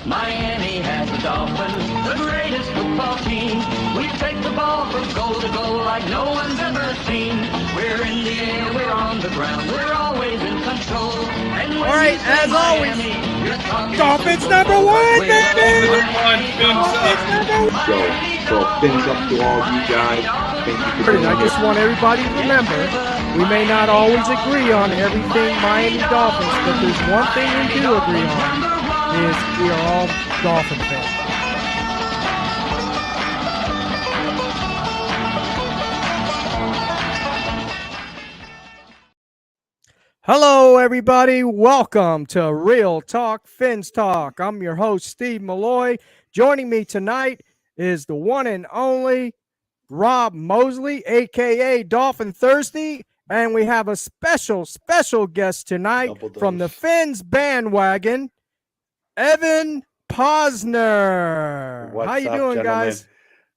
Miami has the Dolphins, the greatest football team. We take the ball from goal to goal like no one's ever seen. We're in the air, we're on the ground, we're always in control. And when all right, as always, Dolphins number one, baby! So fins up to all you guys. Thank you for I just want everybody to remember, we may not always agree on everything Miami Dolphins, but there's one thing we do agree on, is we are all Dolphin fans. Hello, everybody. Welcome to Real Talk Fins Talk. I'm your host, Steve Malloy. Joining me tonight is the one and only Rob Mosley, a.k.a. Dolphin Thirsty. And we have a special guest tonight from the Fins bandwagon, Evan Posner. How you doing, guys?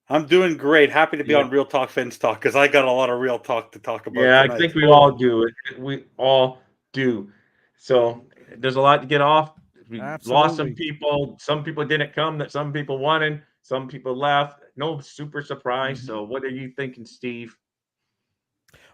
I'm doing great. Happy to be on Real Talk Fins Talk because I got a lot of real talk to talk about. Yeah, tonight. I think we all do. We all do. So there's a lot to get off. We lost some people. Some people didn't come. That some people wanted. Some people left. No super surprise. So what are you thinking, Steve?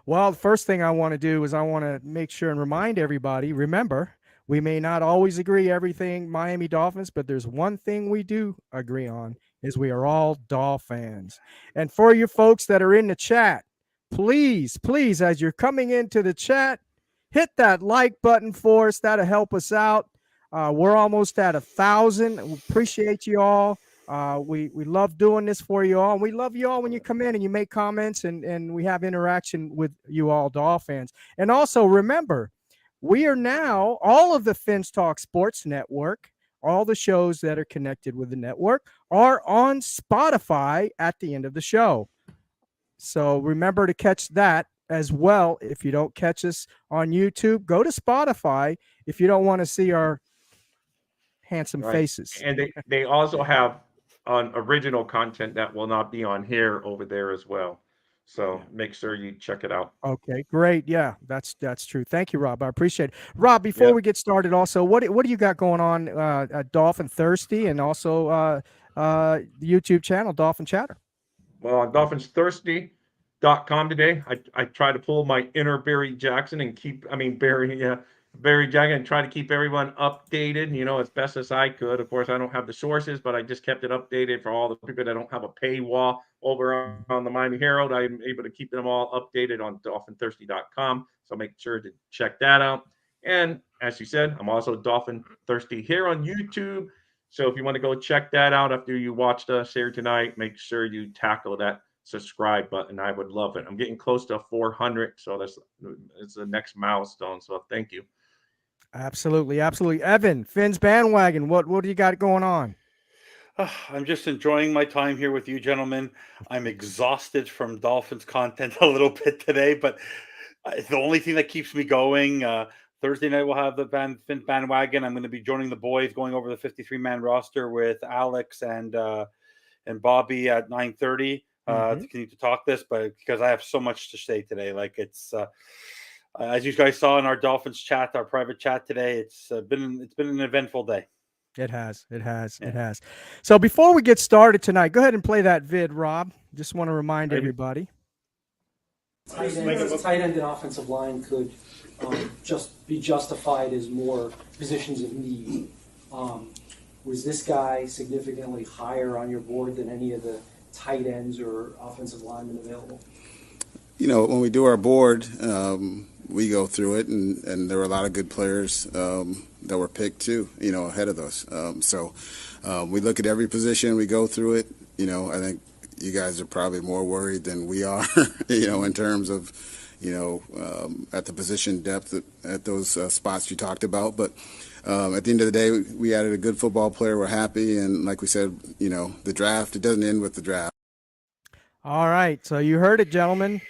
Well, the first thing I want to do is I want to make sure and remind everybody, remember, we may not always agree everything Miami Dolphins, but there's one thing we do agree on, is we are all Dolphins. And for you folks that are in the chat, please, as you're coming into the chat, hit that like button for us. That'll help us out. We're almost at 1,000. We appreciate you all. We love doing this for you all. And we love you all when you come in and you make comments and we have interaction with you all Dolphins. And also remember, we are now, all of the Fins Talk Sports Network, all the shows that are connected with the network are on Spotify at the end of the show. So remember to catch that as well. If you don't catch us on YouTube, go to Spotify if you don't want to see our handsome faces. And they also have on original content that will not be on here over there as well. So make sure you check it out. Okay, great. Yeah, that's true. Thank you, Rob. I appreciate it. Rob, before we get started, also, what do you got going on at Dolphin Thirsty and also the YouTube channel, Dolphin Chatter? Well, on DolphinsThirsty.com today, I try to pull my inner Barry Jackson and Barry Jackson and try to keep everyone updated, as best as I could. Of course, I don't have the sources, but I just kept it updated for all the people that don't have a paywall over on the Miami Herald. I'm able to keep them all updated on DolphinThirsty.com. So make sure to check that out. And as you said, I'm also Dolphin Thirsty here on YouTube. So if you want to go check that out after you watched us here tonight, make sure you tackle that subscribe button. I would love it. I'm getting close to 400, so it's the next milestone. So thank you. Absolutely. Evan, Fins bandwagon, what do you got going on? I'm just enjoying my time here with you, gentlemen. I'm exhausted from Dolphins content a little bit today, but the only thing that keeps me going. Thursday night we'll have the Fins bandwagon. I'm going to be joining the boys, going over the 53-man roster with Alex and Bobby at 9:30. To continue to talk this, but because I have so much to say today, like it's as you guys saw in our Dolphins chat, our private chat today, it's been an eventful day. It has. So before we get started tonight, go ahead and play that vid, Rob. Just want to remind everybody. Tight end and offensive line could just be justified as more positions of need. Was this guy significantly higher on your board than any of the tight ends or offensive linemen available? When we do our board, we go through it, and there were a lot of good players that were picked too, ahead of those. So we look at every position, we go through it. I think you guys are probably more worried than we are, in terms of, at the position depth at those spots you talked about. But at the end of the day, we added a good football player. We're happy. And like we said, the draft, it doesn't end with the draft. All right. So you heard it, gentlemen.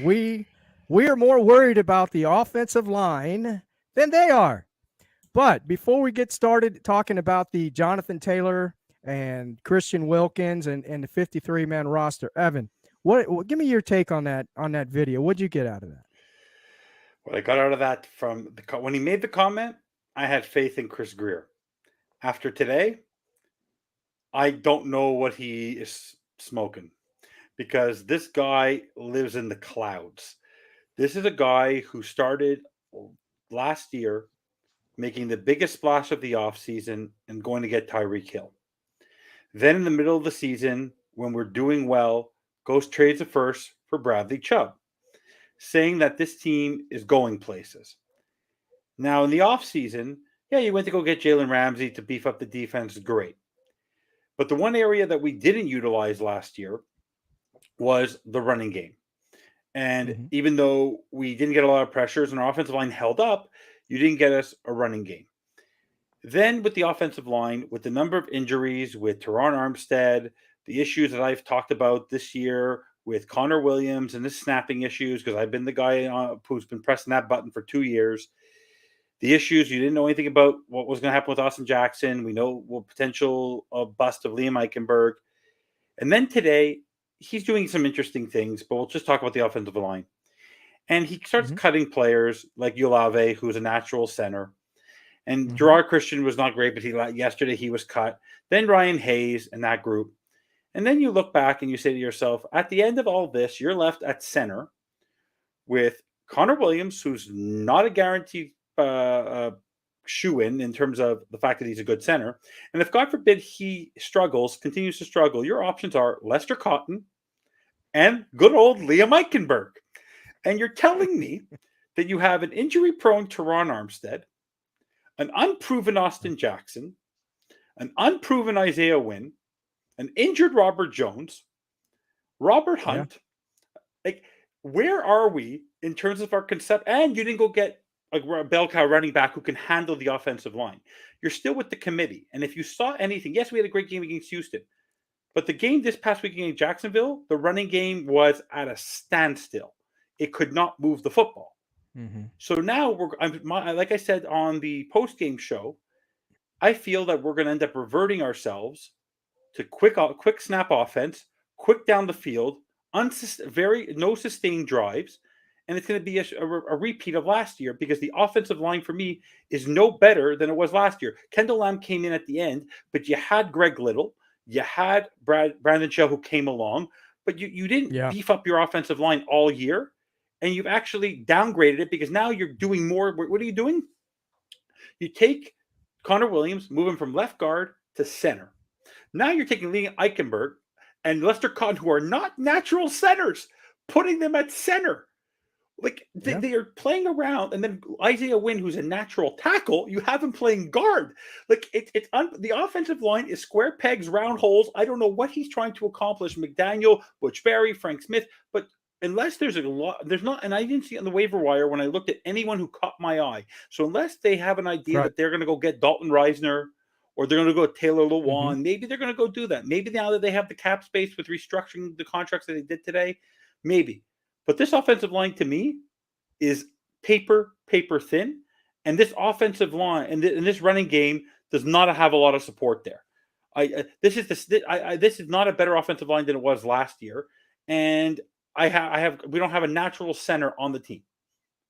We are more worried about the offensive line than they are. But before we get started talking about the Jonathan Taylor and Christian Wilkins and the 53-man roster, Evan, what give me your take on that video. What'd you get out of that? What I got out of that from when he made the comment, I had faith in Chris Greer. After today, I don't know what he is smoking, because this guy lives in the clouds. This is a guy who started last year making the biggest splash of the offseason and going to get Tyreek Hill. Then in the middle of the season, when we're doing well, goes trades a first for Bradley Chubb, saying that this team is going places. Now in the offseason, yeah, you went to go get Jalen Ramsey to beef up the defense, great. But the one area that we didn't utilize last year was the running game. And even though we didn't get a lot of pressures and our offensive line held up, you didn't get us a running game. Then with the offensive line, with the number of injuries, with Teron Armstead, the issues that I've talked about this year with Connor Williams and the snapping issues, because I've been the guy who's been pressing that button for 2 years. The issues, you didn't know anything about what was going to happen with Austin Jackson. We know potential bust of Liam Eichenberg. And then today, he's doing some interesting things, but we'll just talk about the offensive line. And he starts cutting players like Ulave, who's a natural center. And Gerard Christian was not great, but yesterday he was cut. Then Ryan Hayes and that group. And then you look back and you say to yourself, at the end of all this, you're left at center with Connor Williams, who's not a guaranteed shoe-in terms of the fact that he's a good center. And if, God forbid, he continues to struggle, your options are Lester Cotton and good old Liam Eichenberg. And you're telling me that you have an injury-prone Teron Armstead, an unproven Austin Jackson, an unproven Isaiah Wynn, an injured Robert Jones, Robert Hunt. Like, where are we in terms of our concept? And you didn't go get a bell cow running back who can handle the offensive line. You're still with the committee. And if you saw anything, yes, we had a great game against Houston, but the game this past week against Jacksonville, the running game was at a standstill. It could not move the football. So now like I said on the post-game show, I feel that we're going to end up reverting ourselves to quick snap offense, quick down the field, no sustained drives. And it's going to be a repeat of last year, because the offensive line for me is no better than it was last year. Kendall Lamb came in at the end, but you had Greg Little, you had Brandon Shell who came along, but you didn't beef up your offensive line all year, and you've actually downgraded it, because now you're doing more. What are you doing? You take Connor Williams, move him from left guard to center. Now you're taking Liam Eichenberg and Lester Cotton, who are not natural centers, putting them at center. Like they are playing around, and then Isaiah Wynn, who's a natural tackle, you have him playing guard. Like the offensive line is square pegs, round holes. I don't know what he's trying to accomplish. McDaniel, Butch Barry, Frank Smith, but unless there's not, and I didn't see it on the waiver wire when I looked at anyone who caught my eye. So unless they have an idea that they're going to go get Dalton Reisner, or they're going to go Taylor Lewan, maybe they're going to go do that. Maybe now that they have the cap space with restructuring the contracts that they did today, maybe. But this offensive line, to me, is paper thin. And this offensive line and this running game does not have a lot of support there. This is not a better offensive line than it was last year. And we don't have a natural center on the team.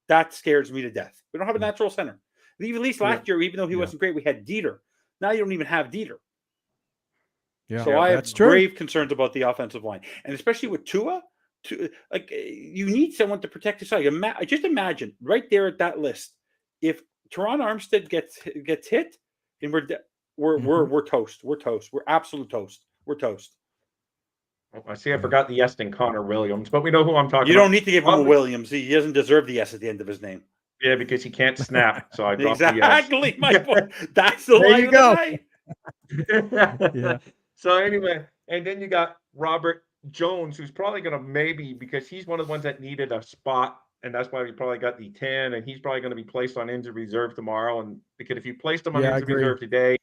That scares me to death. We don't have a natural center. At least last year, even though he wasn't great, we had Dieter. Now you don't even have Dieter. So I have grave concerns about the offensive line. And especially with Tua, you need someone to protect his side. Just imagine right there at that list, if Teron Armstead gets hit, and we're toast. We're toast. We're absolute toast. We're toast. I see. I forgot the S in Connor Williams, but we know who I'm talking about. You don't need to give him a Williams. He doesn't deserve the S at the end of his name. Yeah, because he can't snap. So I dropped exactly the S. My point. That's the line of the night. So anyway, and then you got Robert Jones, who's probably going to because he's one of the ones that needed a spot, and that's why we probably got the 10, and he's probably going to be placed on injured reserve tomorrow. And because if you placed him on injured reserve today,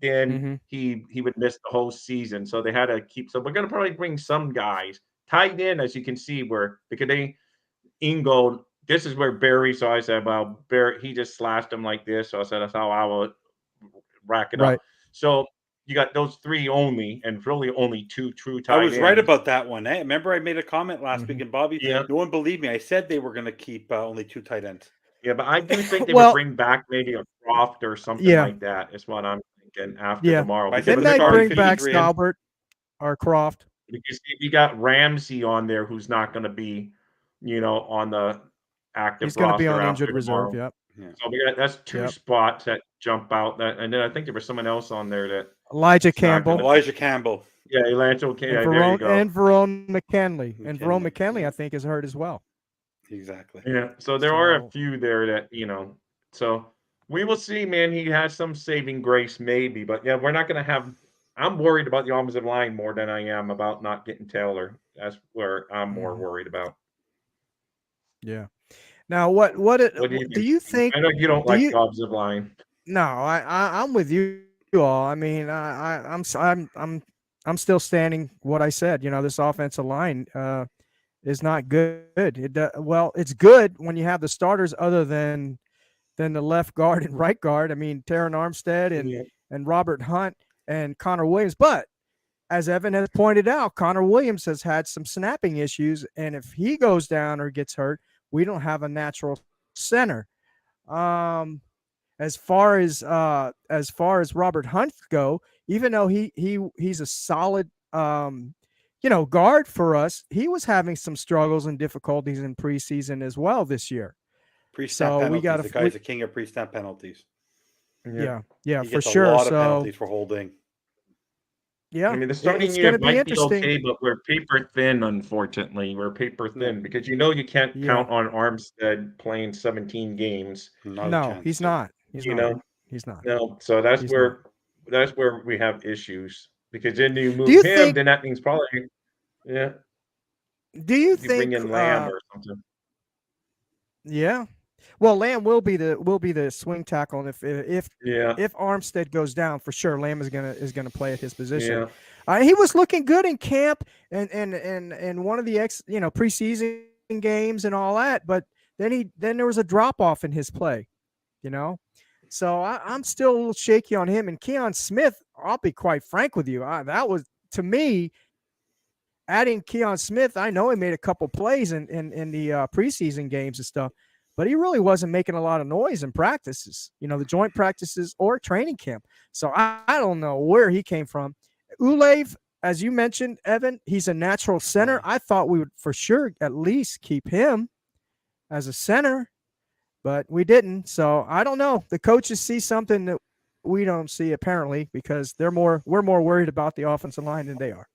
then he would miss the whole season. So they had to keep. So we're going to probably bring some guys tied in, as you can see, Ingold. This is where Barry. So I said, well, Barry, he just slashed him like this. So I said, that's how I will rack it up. So you got those three only, and really only two true tight ends. I was right about that one. Eh? Remember, I made a comment last week, and Bobby, no one believed me. I said they were going to keep only two tight ends. Yeah, but I do think they would bring back maybe a Croft or something like that. Is what I'm thinking. and after Yeah. tomorrow. I Because They think they're may starting bring already back 53 and Stalbert or Croft. because you got Ramsey on there who's not going to be, on the active He's going to be roster on after injured reserve. tomorrow. Yep. yeah. So that's two Yep. spots that jump out. And then I think there was someone else on there that Elijah it's not Campbell gonna, Elijah Campbell. yeah, Elancho. Okay, and yeah, there you go. Verone McKinley. And Verone McKinley, McKinley, yeah. I think, is hurt as well. Exactly. Yeah, so there are a So few there that So we will see, man. He has some saving grace, maybe, but yeah, we're not going to have. I'm worried about the offensive line more than I am about not getting Taylor. That's where I'm more worried about. yeah. Now, what What do you do think? you think? I know you don't Do like you? the offensive line. No, I'm with you all. I mean, I'm still standing what I said. This offensive line is not good. Well, it's good when you have the starters other than the left guard and right guard. I mean, Taron Armstead Yeah. and Robert Hunt and Connor Williams. But as Evan has pointed out, Connor Williams has had some snapping issues, and if he goes down or gets hurt, we don't have a natural center. As far as Robert Hunt go, even though he's a solid guard for us, he was having some struggles and difficulties in preseason as well this year. Pre-snap So penalties. we got The guy's a king of pre-snap penalties. yeah He for gets sure. a lot of So penalties for holding. yeah, I mean, the starting it's going to unit be might be interesting. okay, but we're paper thin, unfortunately. We're paper thin because you can't Yeah. count on Armstead playing 17 games. Not a No, chance. he's not. He's You not. know, He's not. no. So that's He's not. where we have issues because then you Do move you him, think? then that means probably yeah, Do you you bring think? in Lamb or something. Yeah. Well, Lamb will be the swing tackle, and if Yeah, Armstead goes down, for sure, Lamb is gonna play at his position. yeah. He was looking good in camp and one of the preseason games and all that, but then there was a drop off in his play, So I'm still a little shaky on him. And Keon Smith, I'll be quite frank with you, that was to me. Adding Keon Smith, I know he made a couple plays in the preseason games and stuff, but he really wasn't making a lot of noise in practices, the joint practices or training camp. So I don't know where he came from. Ulave, as you mentioned, Evan, he's a natural center. I thought we would for sure at least keep him as a center, but we didn't. So I don't know. The coaches see something that we don't see apparently because we're more worried about the offensive line than they are.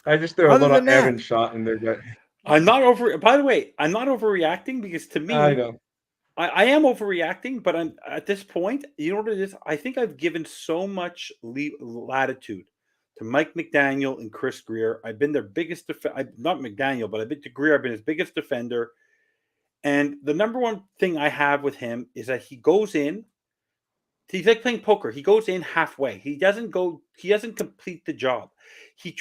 I just threw a Other little than that, Evan shot in there, but I'm not over. By the way, I'm not overreacting because to me, I know. I am overreacting. But I'm at this point. You know what it is? I think I've given so much latitude to Mike McDaniel and Chris Greer. I've been their biggest not McDaniel, but I've been to Greer. I've been his biggest defender. And the number one thing I have with him is that he goes in. He's like playing poker. He goes in halfway. He doesn't complete the job.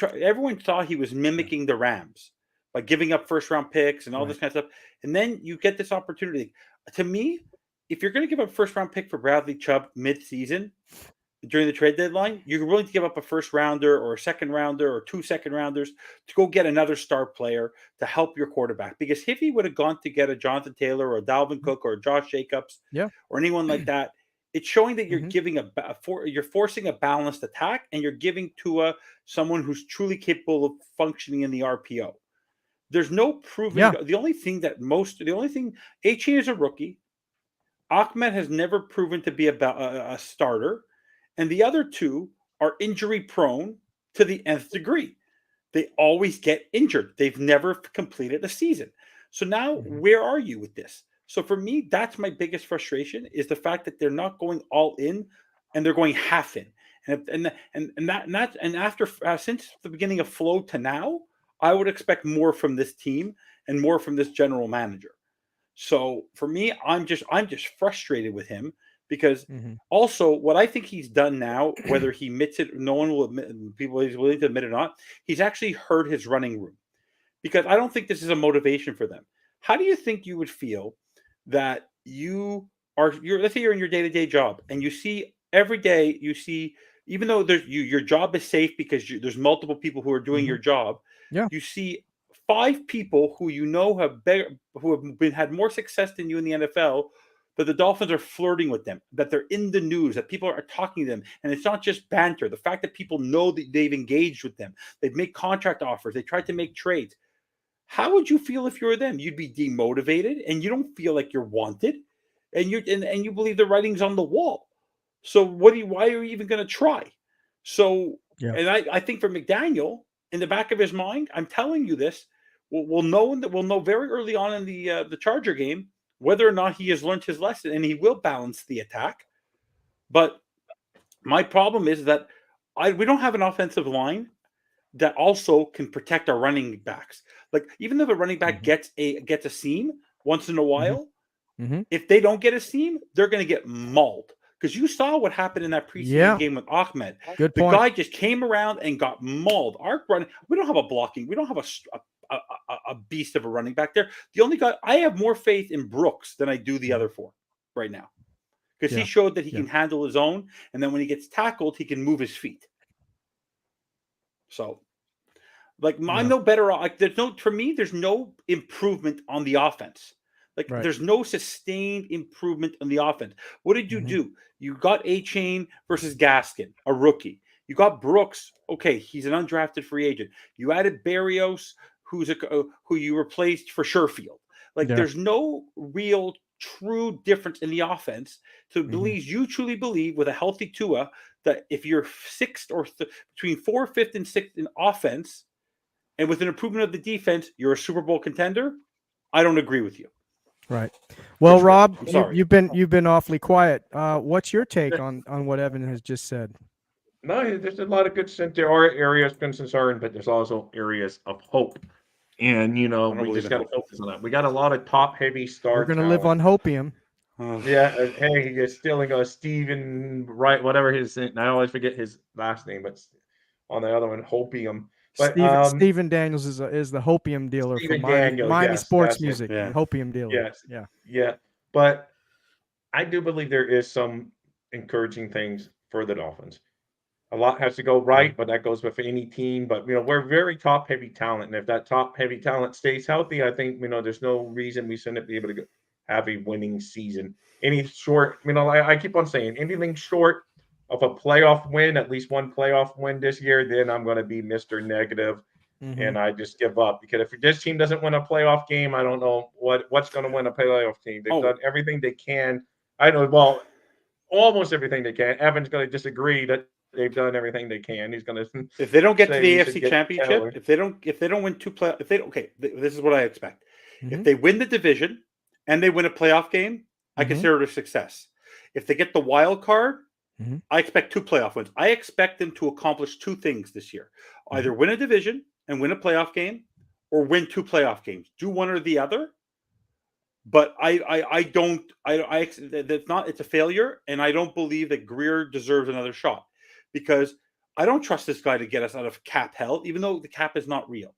Everyone thought he was mimicking the Rams by giving up first round picks and all this kind of stuff. And then you get this opportunity. To me, if you're going to give up first round pick for Bradley Chubb mid-season during the trade deadline, you're willing to give up a first rounder or a second rounder or 2 second rounders to go get another star player to help your quarterback. Because if he would have gone to get a Jonathan Taylor or a Dalvin Cook or a Josh Jacobs or anyone like that, it's showing that you're giving you're forcing a balanced attack, and you're giving Tua someone who's truly capable of functioning in the RPO. There's no proven. Yeah. The only thing Achane is a rookie. Ahmed has never proven to be a starter, and the other two are injury prone to the nth degree. They always get injured. They've never completed a season. So now, where are you with this? So for me, that's my biggest frustration is the fact that they're not going all in and they're going half in. And after since the beginning of Flow to now, I would expect more from this team and more from this general manager. So for me, I'm just frustrated with him because also what I think he's done now, whether he admits it, no one will admit, people he's willing to admit it or not, he's actually hurt his running room because I don't think this is a motivation for them. How do you think you would feel that let's say you're in your day-to-day job and you see every day even though your job is safe because there's multiple people who are doing your job, you see 5 people who have had more success than you in the NFL that the Dolphins are flirting with them, that they're in the news, that people are talking to them. And it's not just banter. The fact that people know that they've engaged with them, they've made contract offers, they tried to make trades. How would you feel if you were them? You'd be demotivated and you don't feel like you're wanted, and you believe the writing's on the wall. So why are you even going to try? So, Yeah. and I think for McDaniel, in the back of his mind, I'm telling you this, we'll know very early on in the Charger game whether or not he has learned his lesson, and he will balance the attack. But my problem is that we don't have an offensive line that also can protect our running backs. Like, even if a running back gets a seam once in a while, if they don't get a seam, they're going to get mauled. Because you saw what happened in that preseason game with Ahmed. Good the point. guy just came around and got mauled. Our run, we don't have a blocking. We don't have a beast of a running back there. The only guy, I have more faith in Brooks than I do the other four right now. Because he showed that he can handle his own. And then when he gets tackled, he can move his feet. So, like, I'm no better. Like, for me, there's no improvement on the offense. Like, there's no sustained improvement on the offense. What did you do? You got A-Chain versus Gaskin, a rookie. You got Brooks. Okay, he's an undrafted free agent. You added Berrios, who you replaced for Sherfield. Like, there's no real true difference in the offense. So you truly believe with a healthy Tua that if you're sixth or between 4th, 5th, and 6th in offense, and with an improvement of the defense, you're a Super Bowl contender? I don't agree with you. Right. Well, Rob, you've been awfully quiet. What's your take on what Evan has just said? No, there's a lot of good sense. There are areas of concern, but there's also areas of hope. And, we just got to focus on that. We got a lot of top-heavy star We're going to live on hopium. Yeah. Hey, you're stealing Stephen Wright, whatever his name. I always forget his last name, but on the other one, hopium. But Stephen Daniels is the hopium dealer for Miami Sports Music. Hopium dealer. Yes. Yeah. But I do believe there is some encouraging things for the Dolphins. A lot has to go right, but that goes with any team. But, we're very top-heavy talent. And if that top-heavy talent stays healthy, I think, there's no reason we shouldn't be able to have a winning season. Any short, I keep on saying, anything short of a playoff win, at least one playoff win this year, then I'm going to be Mr. Negative, and I just give up. Because if this team doesn't win a playoff game, I don't know what's going to win a playoff team. They've done everything they can. Almost everything they can. Evan's going to disagree that they've done everything they can. He's going to. If they don't get to the AFC Championship, if they don't win two playoffs, this is what I expect. If they win the division and they win a playoff game, I consider it a success. If they get the wild card, I expect 2 playoff wins. I expect them to accomplish 2 things this year: either win a division and win a playoff game, or win 2 playoff games. Do one or the other. But it's a failure, and I don't believe that Greer deserves another shot, because I don't trust this guy to get us out of cap hell, even though the cap is not real.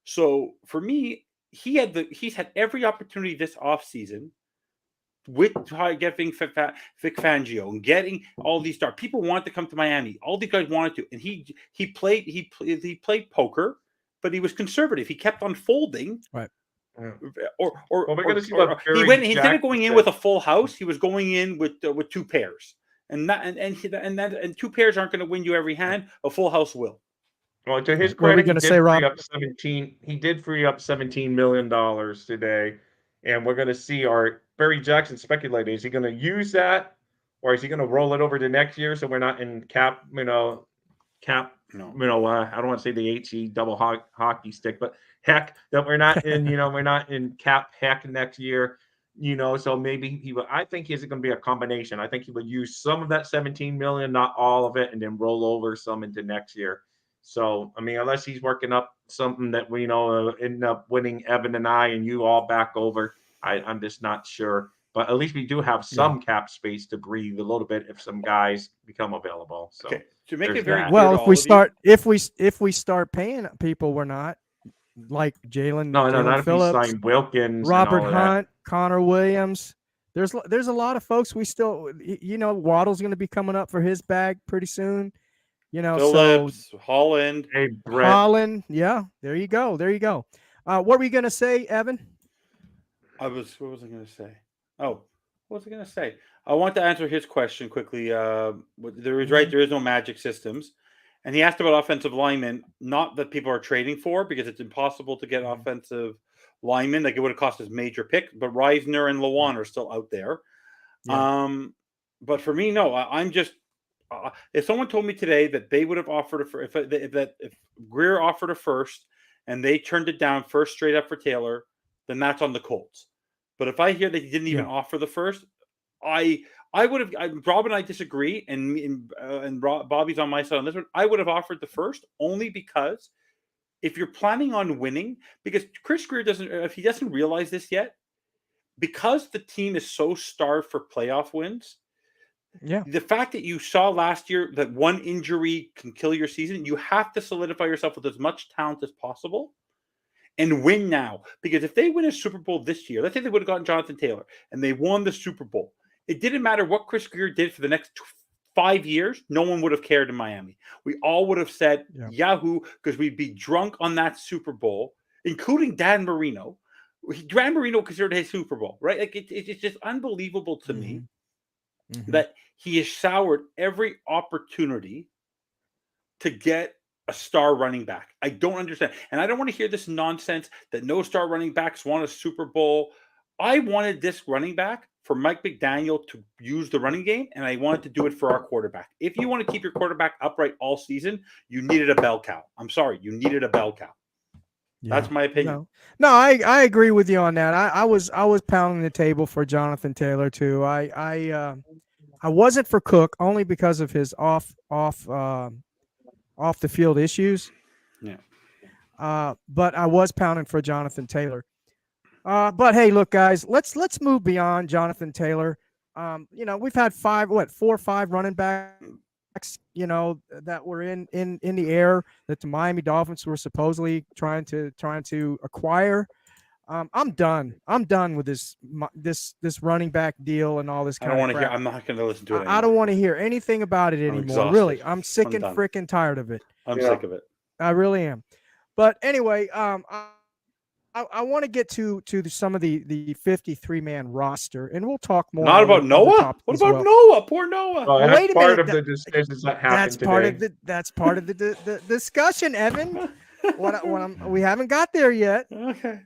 So for me, he's had every opportunity this offseason with getting Vic Fangio and getting all these stars. People want to come to Miami. All these guys wanted to, and he played poker, but he was conservative. He kept on folding. Right. Instead of going in with a full house, he was going in with 2 pairs, and 2 pairs aren't going to win you every hand. A full house will. Well, to his credit, he did free up $17 million today, and we're going to see Barry Jackson speculating: is he going to use that, or is he going to roll it over to next year so we're not in cap? I don't want to say the HE double hockey stick, but heck, that we're not in, we're not in cap heck next year, so maybe I think he's going to be a combination. I think he would use some of that 17 million, not all of it, and then roll over some into next year. So, unless he's working up something that we end up winning Evan and I and you all back over, I'm just not sure. But at least we do have some cap space to breathe a little bit if some guys become available. So to make it very well, if we start paying people, we're not like Jalen Phillips, signed Wilkins, Robert Hunt, Connor Williams. There's a lot of folks we still, Waddle's going to be coming up for his bag pretty soon. Phillips, Holland, Holland. Yeah, there you go. What were you going to say, Evan? What was I going to say? Oh, what was I going to say? I want to answer his question quickly. There is right. There is no magic systems. And he asked about offensive linemen, not that people are trading for, because it's impossible to get offensive linemen. Like it would have cost us major pick, but Reisner and Lewan are still out there. Yeah. But for me, no. I'm just if someone told me today that they would have offered if Greer offered a first and they turned it down first straight up for Taylor, then that's on the Colts. But if I hear that he didn't even offer the first, I would have. Rob and I disagree, and Bobby's on my side on this one. I would have offered the first only because if you're planning on winning, because Chris Greer if he doesn't realize this yet, because the team is so starved for playoff wins. Yeah. The fact that you saw last year that one injury can kill your season, you have to solidify yourself with as much talent as possible and win now. Because if they win a Super Bowl this year, let's say they would have gotten Jonathan Taylor and they won the Super Bowl, it didn't matter what Chris Greer did for the next 5 years. No one would have cared in Miami. We all would have said Yahoo, because we'd be drunk on that Super Bowl, including Dan Marino. Dan Marino considered his Super Bowl, right? Like it's just unbelievable to me that he has soured every opportunity to get a star running back. I don't understand. And I don't want to hear this nonsense that no star running backs won a Super Bowl. I wanted this running back for Mike McDaniel to use the running game, and I wanted to do it for our quarterback. If you want to keep your quarterback upright all season, you needed a bell cow. I'm sorry, you needed a bell cow. Yeah. That's my opinion. No, I agree with you on that. I was pounding the table for Jonathan Taylor too. I wasn't for Cook only because of his off the field issues. Yeah. But I was pounding for Jonathan Taylor. But hey, look, guys, let's move beyond Jonathan Taylor. We've had 4 or 5 running backs, that were in the air that the Miami Dolphins were supposedly trying to acquire. I'm done. I'm done with this running back deal and all this kind of crap. I'm not going to listen to it anymore. I don't want to hear anything about it anymore. Really, I'm sick and freaking tired of it. I'm sick of it. I really am. But anyway, I want to get to some of the 53-man roster, and we'll talk more. Not about Noah. What about Noah? Poor Noah. Well, that's part of the decisions that happened today. That's part of the discussion, Evan. We haven't got there yet. Okay.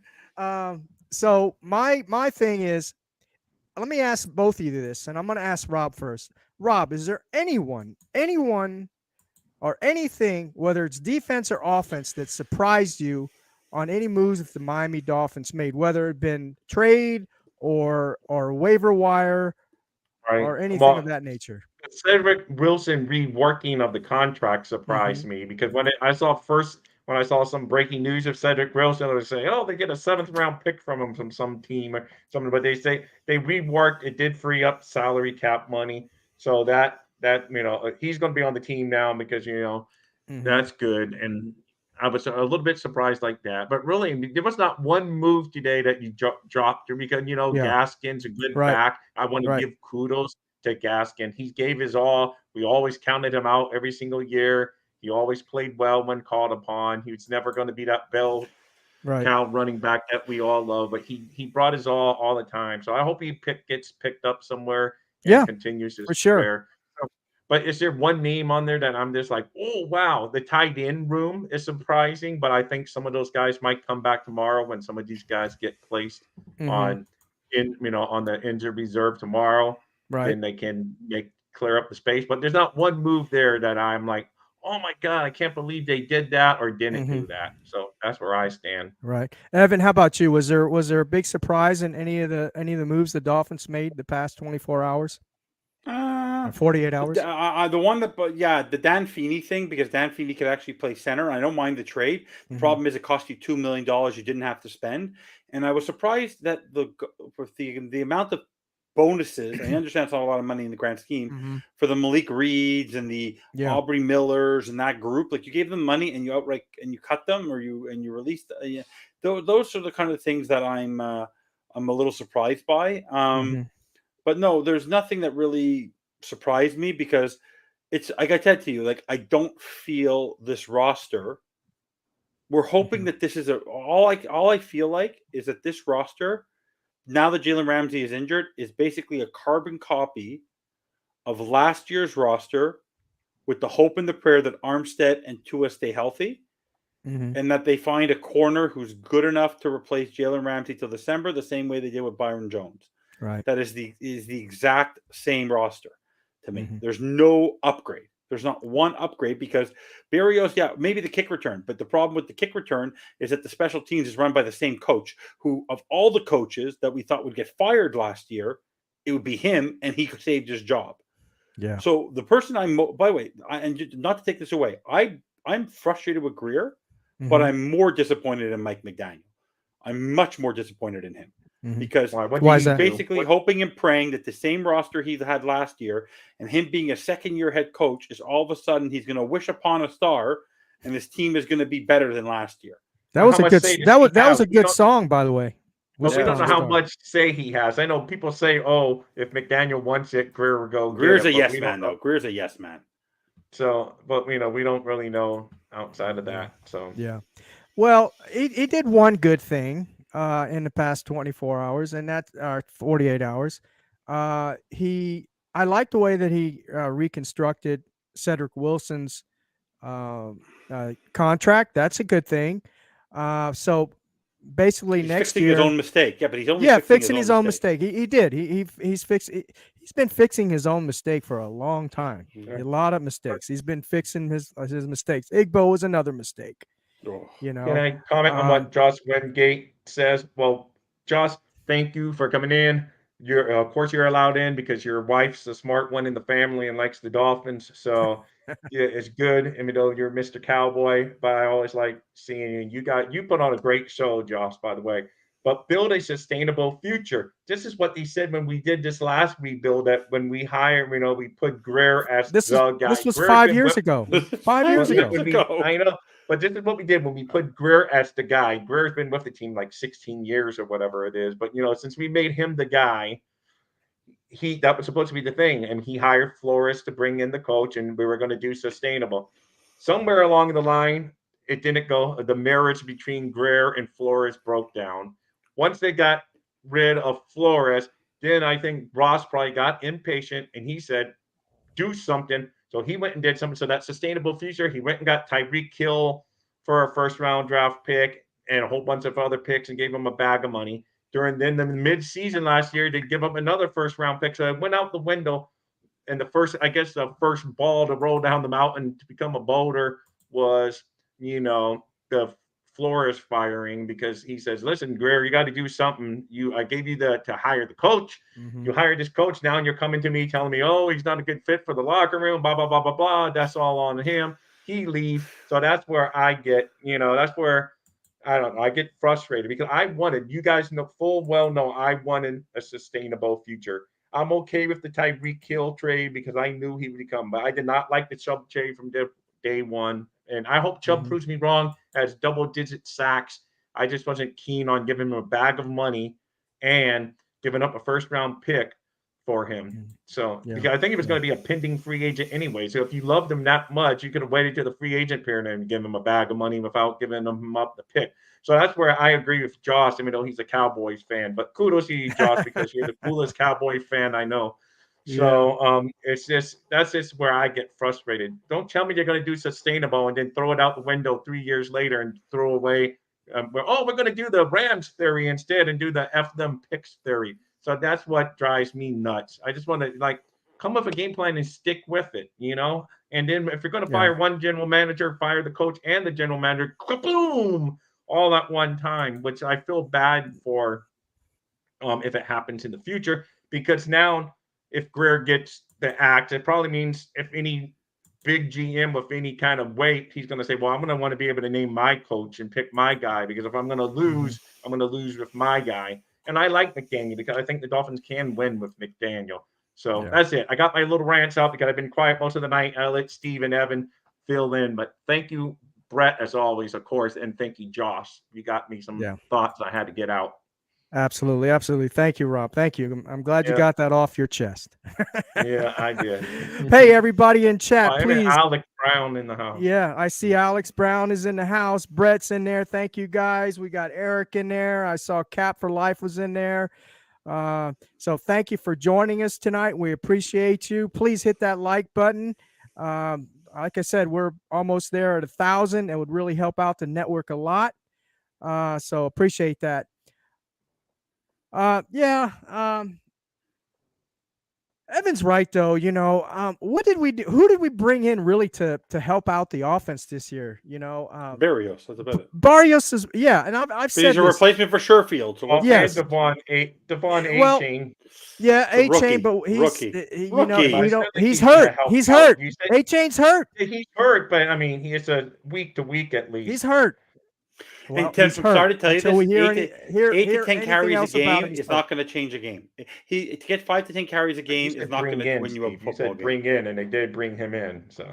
So my thing is, let me ask both of you this, and I'm going to ask Rob first. Rob, is there anyone, or anything, whether it's defense or offense, that surprised you on any moves that the Miami Dolphins made, whether it been trade or waiver wire, right, or anything of that nature? Cedric Wilson reworking of the contract surprised me, because when I saw some breaking news of Cedric Wilson, they would say, "Oh, they get a 7th round pick from him from some team or something," but they say they reworked. It did free up salary cap money, so that he's going to be on the team now because that's good. And I was a little bit surprised like that, but really, there was not one move today that you dropped because Gaskin's a good back. I want to give kudos to Gaskin. He gave his all. We always counted him out every single year. He always played well when called upon. He was never going to be that bell cow running back that we all love, but he brought his all the time. So I hope he gets picked up somewhere and continues his career. But is there one name on there that I'm just like, oh, wow, the tight end room is surprising, but I think some of those guys might come back tomorrow when some of these guys get placed on the injured reserve tomorrow. Right. Then they can clear up the space. But there's not one move there that I'm like, oh my God, I can't believe they did that or didn't do that. So that's where I stand. Right. Evan, how about you? Was there a big surprise in any of the moves the Dolphins made the past 24 hours? 48 hours. The one the Dan Feeney thing, because Dan Feeney could actually play center. I don't mind the trade. The problem is it cost you $2 million you didn't have to spend. And I was surprised that with the amount of bonuses, I understand it's not a lot of money in the grand scheme, for the Malik Reeds and the Aubrey Millers and that group. Like, you gave them money and you outright and you cut them, or you released. Those are the kind of things that I'm a little surprised by. But no, there's nothing that really surprised me, because it's like I said to you, like, I don't feel this roster. We're hoping that this is all I feel like is that this roster, now that Jalen Ramsey is injured, is basically a carbon copy of last year's roster with the hope and the prayer that Armstead and Tua stay healthy and that they find a corner who's good enough to replace Jalen Ramsey till December, the same way they did with Byron Jones. Right. That is the exact same roster to me. There's no upgrade. There's not one upgrade because Berrios, yeah, maybe the kick return, but the problem with the kick return is that the special teams is run by the same coach who, of all the coaches that we thought would get fired last year, it would be him and he saved his job. Yeah. So the person by the way, and not to take this away, I'm frustrated with Greer, but I'm more disappointed in Mike McDaniel. I'm much more disappointed in him because Why is he's that? basically hoping and praying that the same roster he had last year and him being a second-year head coach is all of a sudden he's going to wish upon a star and his team is going to be better than last year. That was a good. That was a good song, by the way. But we don't know how much say he has. I know people say, "Oh, if McDaniel wants it, Greer will go." Greer's a yes man, though. Greer's a yes man. So, but we don't really know outside of that. So yeah. Well, he did one good thing in the past 24 hours, and that's 48 hours. I like the way that he reconstructed Cedric Wilson's contract. That's a good thing. So basically, he's next fixing year, his own mistake. Yeah, but he's only fixing his own mistake. He did. He's been fixing his own mistake for a long time. A lot of mistakes. He's been fixing his mistakes. Igbo was another mistake. You know. Can I comment on what Josh Wingate says? Well, Josh, thank you for coming in. You're of course you're allowed in because your wife's the smart one in the family and likes the Dolphins. So yeah, it's good. Even though you're Mr. Cowboy, but I always like seeing you. You put on a great show, Josh, by the way. But build a sustainable future. This is what they said when we did this last rebuild. That when we hired, we put Greer as the guy. This was 5 years ago. 5 years ago. I know. But this is what we did when we put Greer as the guy. Greer's been with the team like 16 years or whatever it is. But, since we made him the guy, that was supposed to be the thing. And he hired Flores to bring in the coach, and we were going to do sustainable. Somewhere along the line, it didn't go. The marriage between Greer and Flores broke down. Once they got rid of Flores, then I think Ross probably got impatient, and he said, do something. So he went and did something. So that sustainable future, he went and got Tyreek Hill for a first-round draft pick and a whole bunch of other picks and gave him a bag of money. During the mid-season last year, they give up another first-round pick. So it went out the window. And the first ball to roll down the mountain to become a boulder was, the Flores firing, because he says, listen, Greer, you got to do something. I gave you to hire the coach. You hired this coach. Now you're coming to me telling me, oh, he's not a good fit for the locker room, blah, blah, blah, blah, blah. That's all on him. He leaves. So that's where I get, that's where, I don't know, I get frustrated because you guys full well know I wanted a sustainable future. I'm okay with the Tyreek Hill trade because I knew he would come, but I did not like the Chubb trade from day one. And I hope Chubb proves me wrong, has double-digit sacks. I just wasn't keen on giving him a bag of money and giving up a first-round pick for him. So because I think he was going to be a pending free agent anyway. So if you loved him that much, you could have waited to the free agent period and give him a bag of money without giving him up the pick. So that's where I agree with Josh, even though he's a Cowboys fan. But kudos to you, Josh, because you're the coolest Cowboy fan I know. So that's just where I get frustrated. Don't tell me you're going to do sustainable and then throw it out the window 3 years later and throw away. We're going to do the Rams theory instead and do the F them picks theory. So that's what drives me nuts. I just want to come up with a game plan and stick with it, And then if you're going to fire one general manager, fire the coach and the general manager, boom, all at one time, which I feel bad for if it happens in the future, because now if Greer gets the axe, it probably means if any big GM with any kind of weight, he's going to say, well, I'm going to want to be able to name my coach and pick my guy, because if I'm going to lose, I'm going to lose with my guy. And I like McDaniel because I think the Dolphins can win with McDaniel. So that's it. I got my little rants out because I've been quiet most of the night. I'll let Steve and Evan fill in. But thank you, Brett, as always, of course. And thank you, Josh. You got me some thoughts I had to get out. Absolutely. Absolutely. Thank you, Rob. Thank you. I'm glad you got that off your chest. Yeah, I did. Hey, everybody in chat, please. Alex Brown in the house. Yeah, I see Alex Brown is in the house. Brett's in there. Thank you, guys. We got Eric in there. I saw Cap for Life was in there. So thank you for joining us tonight. We appreciate you. Please hit that like button. Like I said, we're almost there at 1,000. It would really help out the network a lot. So appreciate that. Evan's right though. What did we do? Who did we bring in really to help out the offense this year? Barrios. That's about it. Barrios is and I've But said he's a this. replacement for Sherfield. So Yes. Devon Well, A-Chain. Yeah, The A-Chain, but he's rookie. we I don't. said that He's he's gonna hurt. help He's out. hurt. You said A-Chain's hurt. he's hurt, but I mean, he is a week to week at least. He's hurt. Well, And Tim, he's I'm hurt. sorry to tell you Until this, we hear 8 to 10 anything carries a else about game him, he's is hurt. not going to change a game. To get 5 to 10 carries a game You is said not going bring to in, win you a Steve. You football said game. bring in, and they did bring him in. So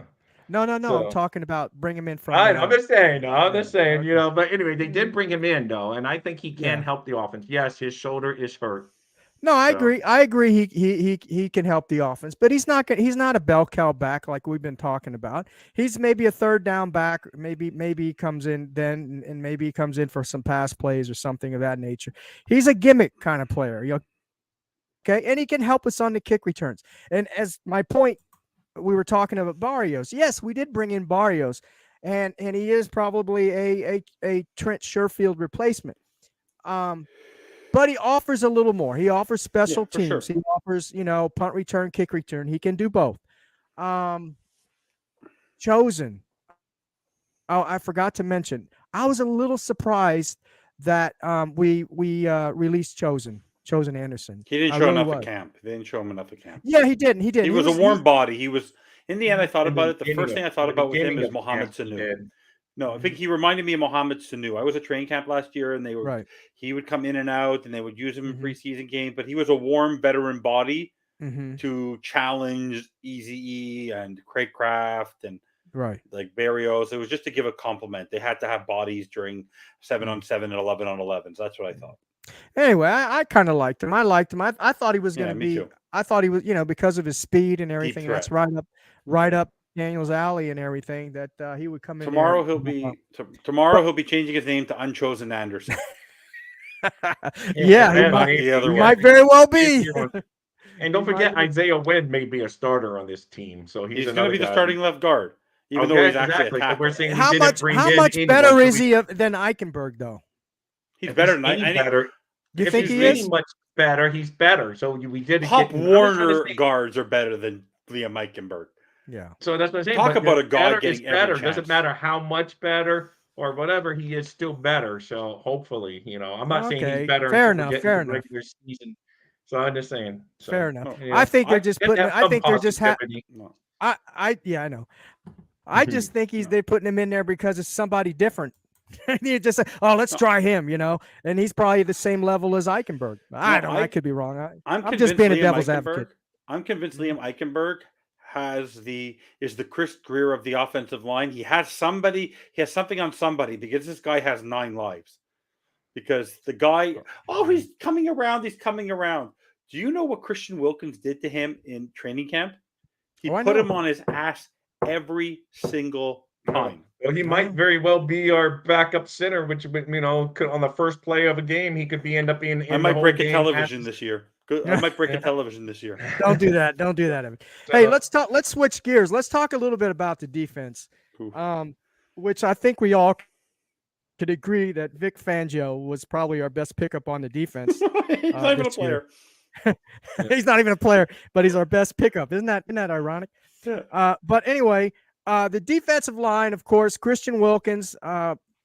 No. I'm So- talking about bring him in from. I'm just saying. I'm just saying. Okay. But anyway, they did bring him in though, and I think he can Yeah. help the offense. Yes, his shoulder is hurt. No, I So- agree. I agree. He can help the offense, but he's not. He's not a bell cow back like we've been talking about. He's maybe a third down back. Maybe he comes in then, and maybe he comes in for some pass plays or something of that nature. He's a gimmick kind of player. Okay, and he can help us on the kick returns. And as my point, we were talking about Barrios. Yes, we did bring in Barrios, and he is probably a Trent Sherfield replacement. But he offers a little more. He offers special for teams. sure. He offers, punt return, kick return. He can do both. Chosen. Oh, I forgot to mention. I was a little surprised that we released Chosen Anderson. He didn't I show really enough was. at camp. They didn't show him enough at camp. Yeah, he didn't. He was a warm body. He was. In the end, I thought about it. The first thing I thought about with him is Mohamed Sanu. No, I think he reminded me of Mohamed Sanu. I was at training camp last year, and Right. he would come in and out, and they would use him in Mhm. preseason games. But he was a warm veteran body Mm-hmm. to challenge Eazy-E and Craig Kraft and Right. like Barrios. It was just to give a compliment. They had to have bodies during 7-on-7 and 11-on-11s. That's what I thought. Anyway, I kind of liked him. I liked him. I thought he was going Yeah, to me be. too. I thought he was, because of his speed and everything. That's threat. right up Daniel's alley and everything. That he would come in. Tomorrow there he'll be changing his name to Unchosen Anderson. Yeah, he might, the other he way. might very well be. And don't He forget, might Isaiah Wynn may be a starter on this team, so He's going another to be the guy. starting left guard, even though Okay, he's actually exactly, a but tackle. we're saying he How didn't much? bring How in much anyone, better so is we- he than Eichenberg though? He's if better he's than any better. You If think he's he any is? much better, he's better. So we did Pop get- I'm just trying to Warner say- guards are better than Liam Eichenberg. Yeah. So that's what I'm saying. Talk but about the a guy better getting is every better. chance. Doesn't matter how much better or whatever, he is still better. So hopefully, I'm not saying Okay, he's better. fair until we enough, get fair into the enough. regular season. So I'm just saying. So, Fair enough. no, yeah. I think they're I just get putting. that I some think they're just. positivity. No. I know. I just think they're putting him in there because it's somebody different. You just say, oh, let's try him, and he's probably the same level as Eichenberg. I don't know. I could be wrong. I'm just convinced being a Liam devil's Eichenberg- advocate. I'm convinced Liam Eichenberg is the Chris Greer of the offensive line. He has something on somebody because this guy has 9 lives. Because the guy, he's coming around. Do you know what Christian Wilkins did to him in training camp? He I put know. him on his ass every single time. Well, he might very well be our backup center, which could, on the first play of a game, he could end up being. I in might the whole break a game television as- this year. I might break a television this year. Don't do that. Don't do that, Evan. So- Hey, let's talk. Let's switch gears. Let's talk a little bit about the defense, Ooh. which I think we all could agree that Vic Fangio was probably our best pickup on the defense. He's not even a this year. player. He's not even a player, but he's our best pickup. Isn't that ironic? Yeah. But anyway, the defensive line, of course, Christian Wilkins,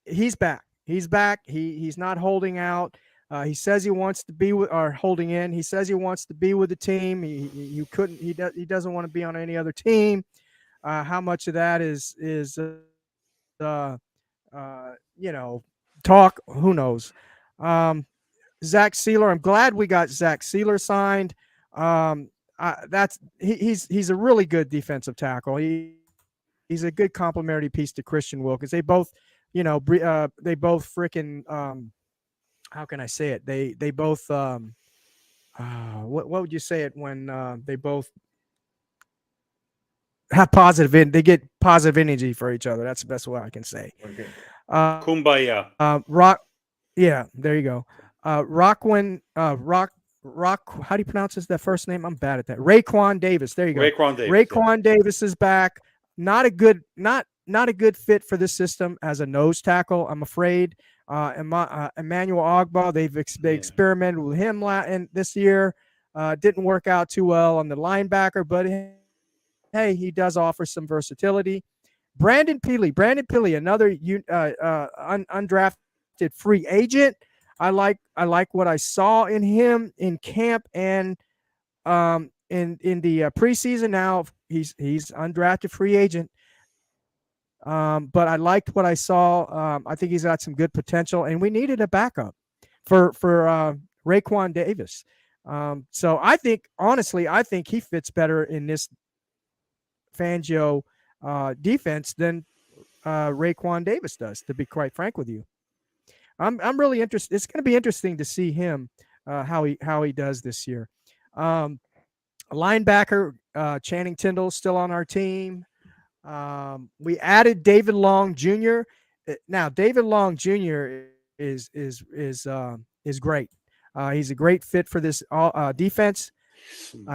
he's back. He's back. He's not holding out. He says he wants to be with, or holding in. He says he wants to be with the team. He doesn't want to be on any other team. How much of that is talk? Who knows? Zach Sealer. I'm glad we got Zach Sealer signed. He's a really good defensive tackle. He's a good complementary piece to Christian Wilkins. They both, they both freaking. How can I say it? They both. What would you say it when they both have positive? They get positive energy for each other. That's the best way I can say. Okay. Kumbaya. Rock. Yeah, there you go. Rock Rock. How do you pronounce that first name? I'm bad at that. Raekwon Davis. There you go. Raekwon Davis. Raekwon Davis is back. Not a good fit for this system as a nose tackle, I'm afraid. Emmanuel Ogbah, they experimented with him this year. Didn't work out too well on the linebacker, but hey, he does offer some versatility. Brandon Pili, another undrafted free agent. I like what I saw in him in camp and in the preseason. Now he's undrafted free agent. But I liked what I saw. I think he's got some good potential, and we needed a backup for Raekwon Davis. So I think he fits better in this Fangio defense than Raekwon Davis does, to be quite frank with you. I'm really interested. It's going to be interesting to see him how he does this year. Linebacker Channing Tindall still on our team. We added David Long Jr. Now David Long Jr. is great. He's a great fit for this defense.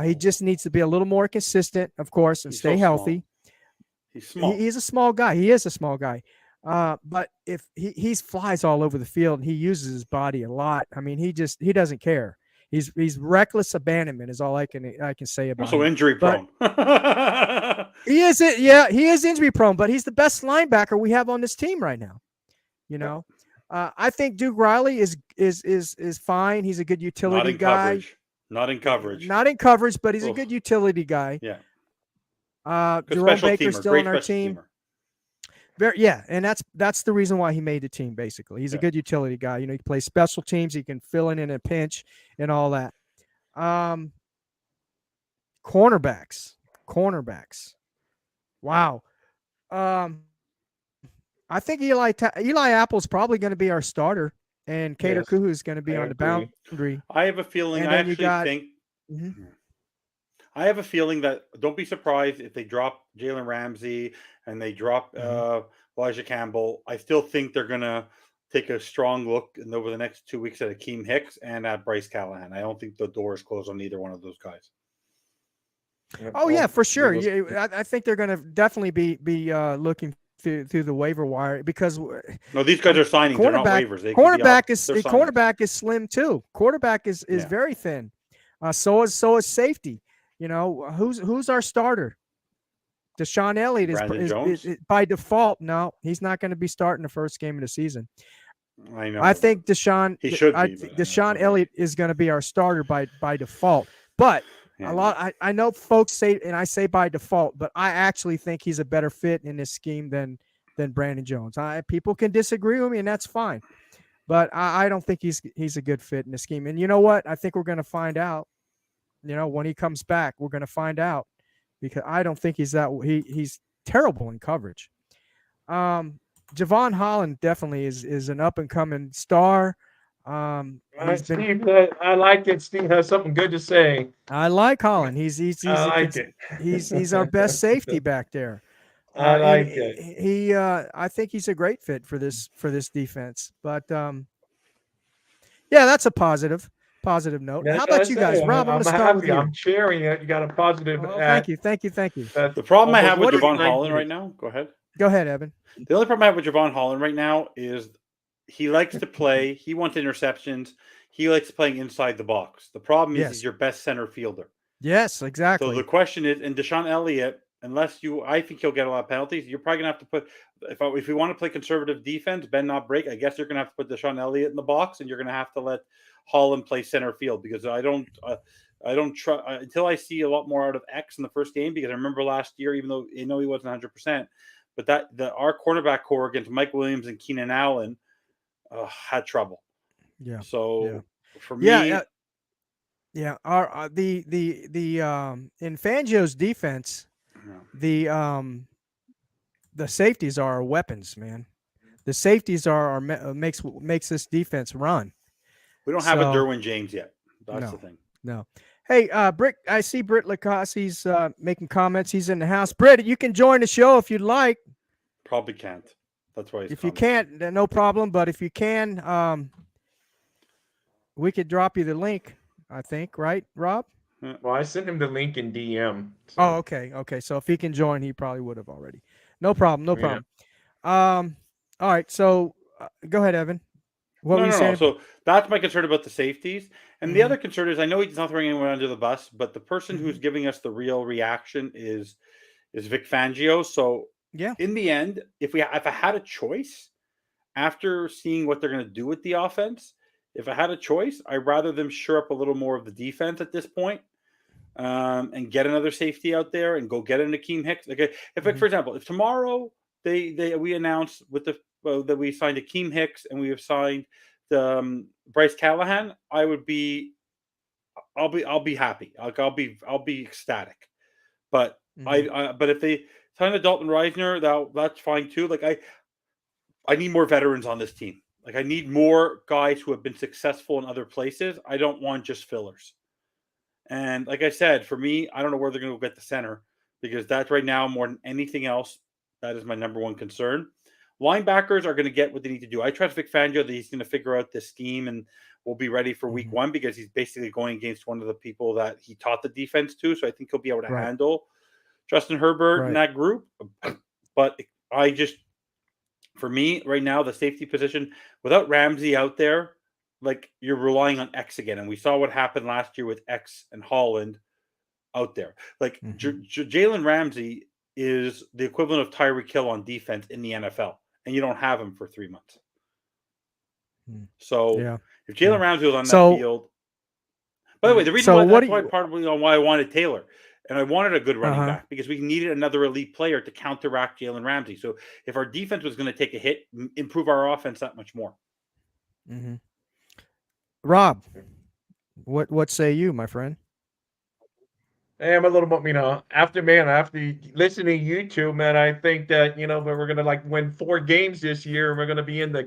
He just needs to be a little more consistent, of course, and stay healthy. He's small. He's a small guy. He is a small guy. But if he flies all over the field and he uses his body a lot, I mean, he doesn't care. He's reckless abandonment is all I can say about him. Also injury prone. He is injury prone, but he's the best linebacker we have on this team right now. You know, I think Duke Riley is fine. He's a good utility guy. Not in coverage, but he's a good utility guy. Yeah. Jerome Baker's still on our team. And that's the reason why he made the team. Basically, he's a good utility guy. You know, he plays special teams. He can fill in a pinch and all that. Cornerbacks. Wow. I think Eli Apple's probably going to be our starter, and Kader Kuhu is going to be on the boundary. I have a feeling. I have a feeling that don't be surprised if they drop Jalen Ramsey and they drop Elijah Campbell. I still think they're going to take a strong look over the next 2 weeks at Akeem Hicks and at Bryce Callahan. I don't think the door is closed on either one of those guys. Oh, yeah, for sure. I think they're going to definitely be looking through the waiver wire because these guys are signing. They're not waivers. Cornerback is slim too. Quarterback is very thin. So is safety. You know, who's our starter? Deshaun Elliott is by default. No, he's not going to be starting the first game of the season. I know. I think Deshaun Elliott is going to be our starter by default. But I know folks say, and I say by default, but I actually think he's a better fit in this scheme than Brandon Jones. People can disagree with me, and that's fine. But I don't think he's a good fit in the scheme. And you know what? I think we're going to find out. You know, when he comes back, we're going to find out because I don't think he's terrible in coverage. Javon Holland definitely is an up and coming star. Steve, I like it. Steve has something good to say. I like Holland. He's our best safety back there. I like it. I think he's a great fit for this defense. But that's a positive note. How about you guys, Rob? I'm start with you. I'm sharing it. You got a positive. Thank you. The problem I have with Javon Holland right now. Go ahead, Evan. The only problem I have with Javon Holland right now is he likes to play. He wants interceptions. He likes playing inside the box. The problem is he's your best center fielder. Yes, exactly. So the question is, and Deshaun Elliott, I think he'll get a lot of penalties. You're probably gonna have to put if we want to play conservative defense, bend not break. I guess you're gonna have to put Deshaun Elliott in the box, and you're gonna have to let Holland play center field because I don't try until I see a lot more out of X in the first game. Because I remember last year, even though he wasn't 100%, but our cornerback core against Mike Williams and Keenan Allen had trouble. Yeah. So for me, Our the in Fangio's defense, the safeties are our weapons, man. The safeties are makes this defense run. We don't have a Derwin James yet. That's the thing. No. Hey, Britt, I see Britt Lacoste. He's making comments. He's in the house. Britt, you can join the show if you'd like. Probably can't. That's why. If you can't, no problem. But if you can, we could drop you the link. I think, right, Rob? Well, I sent him the link in DM. So, Oh, okay. So if he can join, he probably would have already. No problem. No yeah. problem. All right. So go ahead, Evan. What were you No. saying? So that's my concern about the safeties. And the Mhm. other concern is I know he's not throwing anyone under the bus, but the person who's Mhm. giving us the real reaction is Vic Fangio. So Yeah. in the end, if I had a choice after seeing what they're going to do with the offense, if I had a choice, I'd rather them shore up a little more of the defense at this point, and get another safety out there and go get an Akeem Hicks. Like if, like, Mhm. for example, if tomorrow we announce with the that we signed Akeem Hicks and we have signed the Bryce Callahan, I'll be happy. Like I'll be ecstatic. But Mhm. but if they sign the Dalton Reisner, that's fine too. Like I need more veterans on this team. Like I need more guys who have been successful in other places. I don't want just fillers. And like I said, for me, I don't know where they're going to go get the center because that's right now more than anything else. That is my number one concern. Linebackers are going to get what they need to do. I trust Vic Fangio that he's going to figure out this scheme and will be ready for week Mhm. one because he's basically going against one of the people that he taught the defense to. So I think he'll be able to Right. handle Justin Herbert in Right. that group. But I just, for me right now, the safety position without Ramsey out there, like you're relying on X again. And we saw what happened last year with X and Holland out there. Like Mhm. Jalen Ramsey is the equivalent of Tyreek Hill on defense in the NFL, and you don't have him for 3 months. Mm. So Yeah. if Yeah. Jalen Ramsey was on that So field, by the way, the reason so why what that's do why you? partly on why I wanted Taylor. And I wanted a good running Uh-huh. back because we needed another elite player to counteract Jalen Ramsey. So if our defense was going to take a hit, improve our offense that much more. Mhm. Rob, what say you, my friend? Hey, I'm a little bit, after listening to you two, man, I think that, we're going to like win 4 games this year and we're going to be in the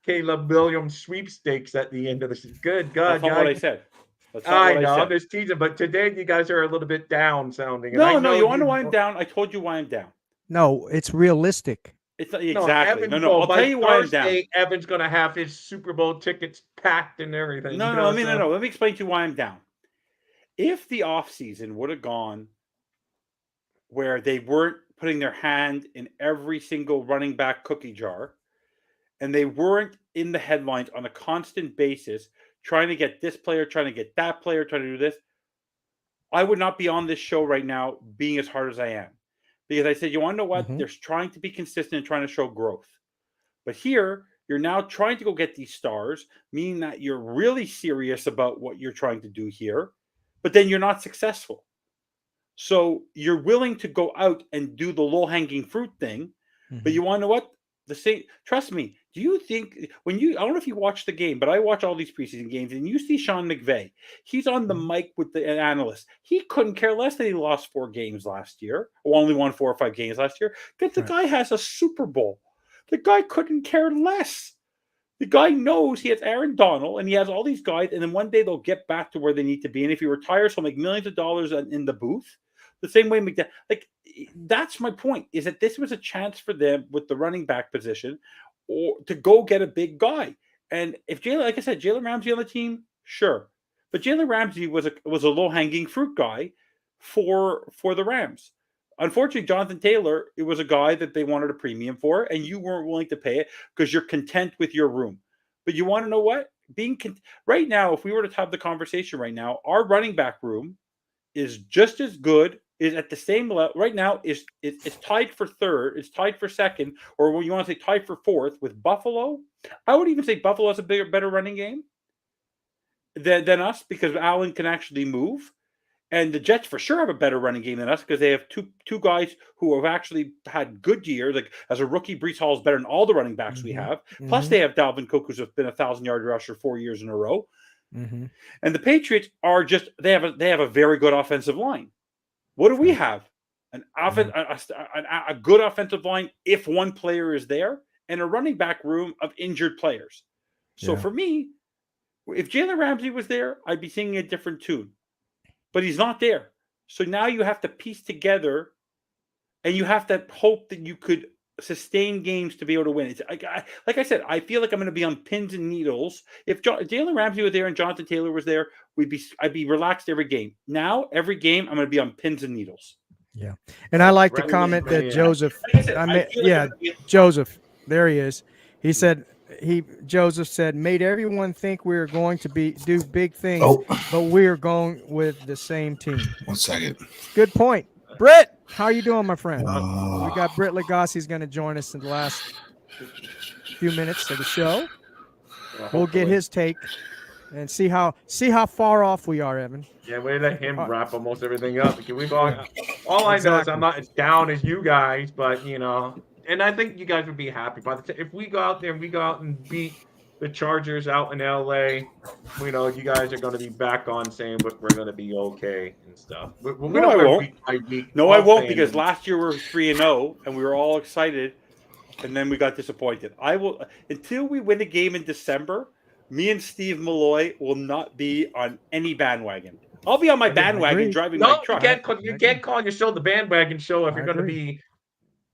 Caleb Williams sweepstakes at the end of this. Good That's God, not what I guys. said. That's not I what I know, I'm said. just teasing, but today you guys are a little bit down sounding, and I No, know you want to know you. why I'm down? I told you why I'm down. No, it's realistic. It's not, No, exactly. Evan. No. Well, I'll tell by you why I'm down. Thursday, Evan's gonna have his Super Bowl tickets packed and everything. No. Let me explain to you why I'm down. If the offseason would have gone where they weren't putting their hand in every single running back cookie jar and they weren't in the headlines on a constant basis, trying to get this player, trying to get that player, trying to do this, I would not be on this show right now being as hard as I am. Because I said, you want to know what? Mhm. They're trying to be consistent and trying to show growth. But here, you're now trying to go get these stars, meaning that you're really serious about what you're trying to do here, but then you're not successful. So you're willing to go out and do the low hanging fruit thing, but Mhm. you want to know what? The same. Trust me. Do you think when you? I don't know if you watch the game, but I watch all these preseason games, and you see Sean McVay. He's on the Mhm. mic with the analyst. He couldn't care less that he lost 4 games last year, or only won 4 or 5 games last year. Because the Right. guy has a Super Bowl. The guy couldn't care less. The guy knows he has Aaron Donald and he has all these guys, and then one day they'll get back to where they need to be. And if he retires, he'll make millions of dollars in the booth. The same way McDaniel, like that's my point, is that this was a chance for them with the running back position or to go get a big guy. And if Jalen, like I said, Jalen Ramsey on the team, sure. But Jalen Ramsey was a low hanging fruit guy for the Rams. Unfortunately, Jonathan Taylor, it was a guy that they wanted a premium for, and you weren't willing to pay it because you're content with your room. But you want to know what? Right now, if we were to have the conversation right now, our running back room is just as good, is at the same level right now, it's tied for third, it's tied for second, or when you want to say tied for fourth with Buffalo. I would even say Buffalo has a better running game than us because Allen can actually move. And the Jets for sure have a better running game than us because they have two guys who have actually had good years. Like as a rookie, Brees Hall is better than all the running backs we Mhm. have. Plus, Mhm. they have Dalvin Cook, who's been 1,000-yard rusher 4 years in a row. Mhm. And the Patriots are just they have a very good offensive line. What do we Right. have? An Mhm. a good offensive line if one player is there, and a running back room of injured players. So Yeah. for me, if Jalen Ramsey was there, I'd be singing a different tune. But he's not there. So now you have to piece together and you have to hope that you could sustained games to be able to win. It's like I said, I feel like I'm going to be on pins and needles. If Jalen Ramsey was there and Jonathan Taylor was there, I'd be relaxed every game. Now, every game, I'm going to be on pins and needles. Yeah, and I like the Rather comment than- that Joseph. Like I said, I I mean, feel like yeah, I'm gonna be- Joseph. There he is. He said Joseph said made everyone think we were going to do big things, Oh, but we are going with the same team. 1 second. Good point, Britt. How are you doing, my friend? We Uh, got Britt Legassi's going to join us in the last few minutes of the show. We'll get his take and see how far off we are, Evan. Yeah, we let him wrap almost everything up because we've all I know is I'm not as down as you guys, but and I think you guys would be happy. If we go out there and beat the Chargers out in LA, you guys are going to be back on saying we're going to be okay and stuff. No, I won't. No, I won't, because last year we were 3-0 and we were all excited, and then we got disappointed. I will until we win a game in December. Me and Steve Malloy will not be on any bandwagon. I'll be on my bandwagon driving my truck. You can't call your show the bandwagon show if you're going to be.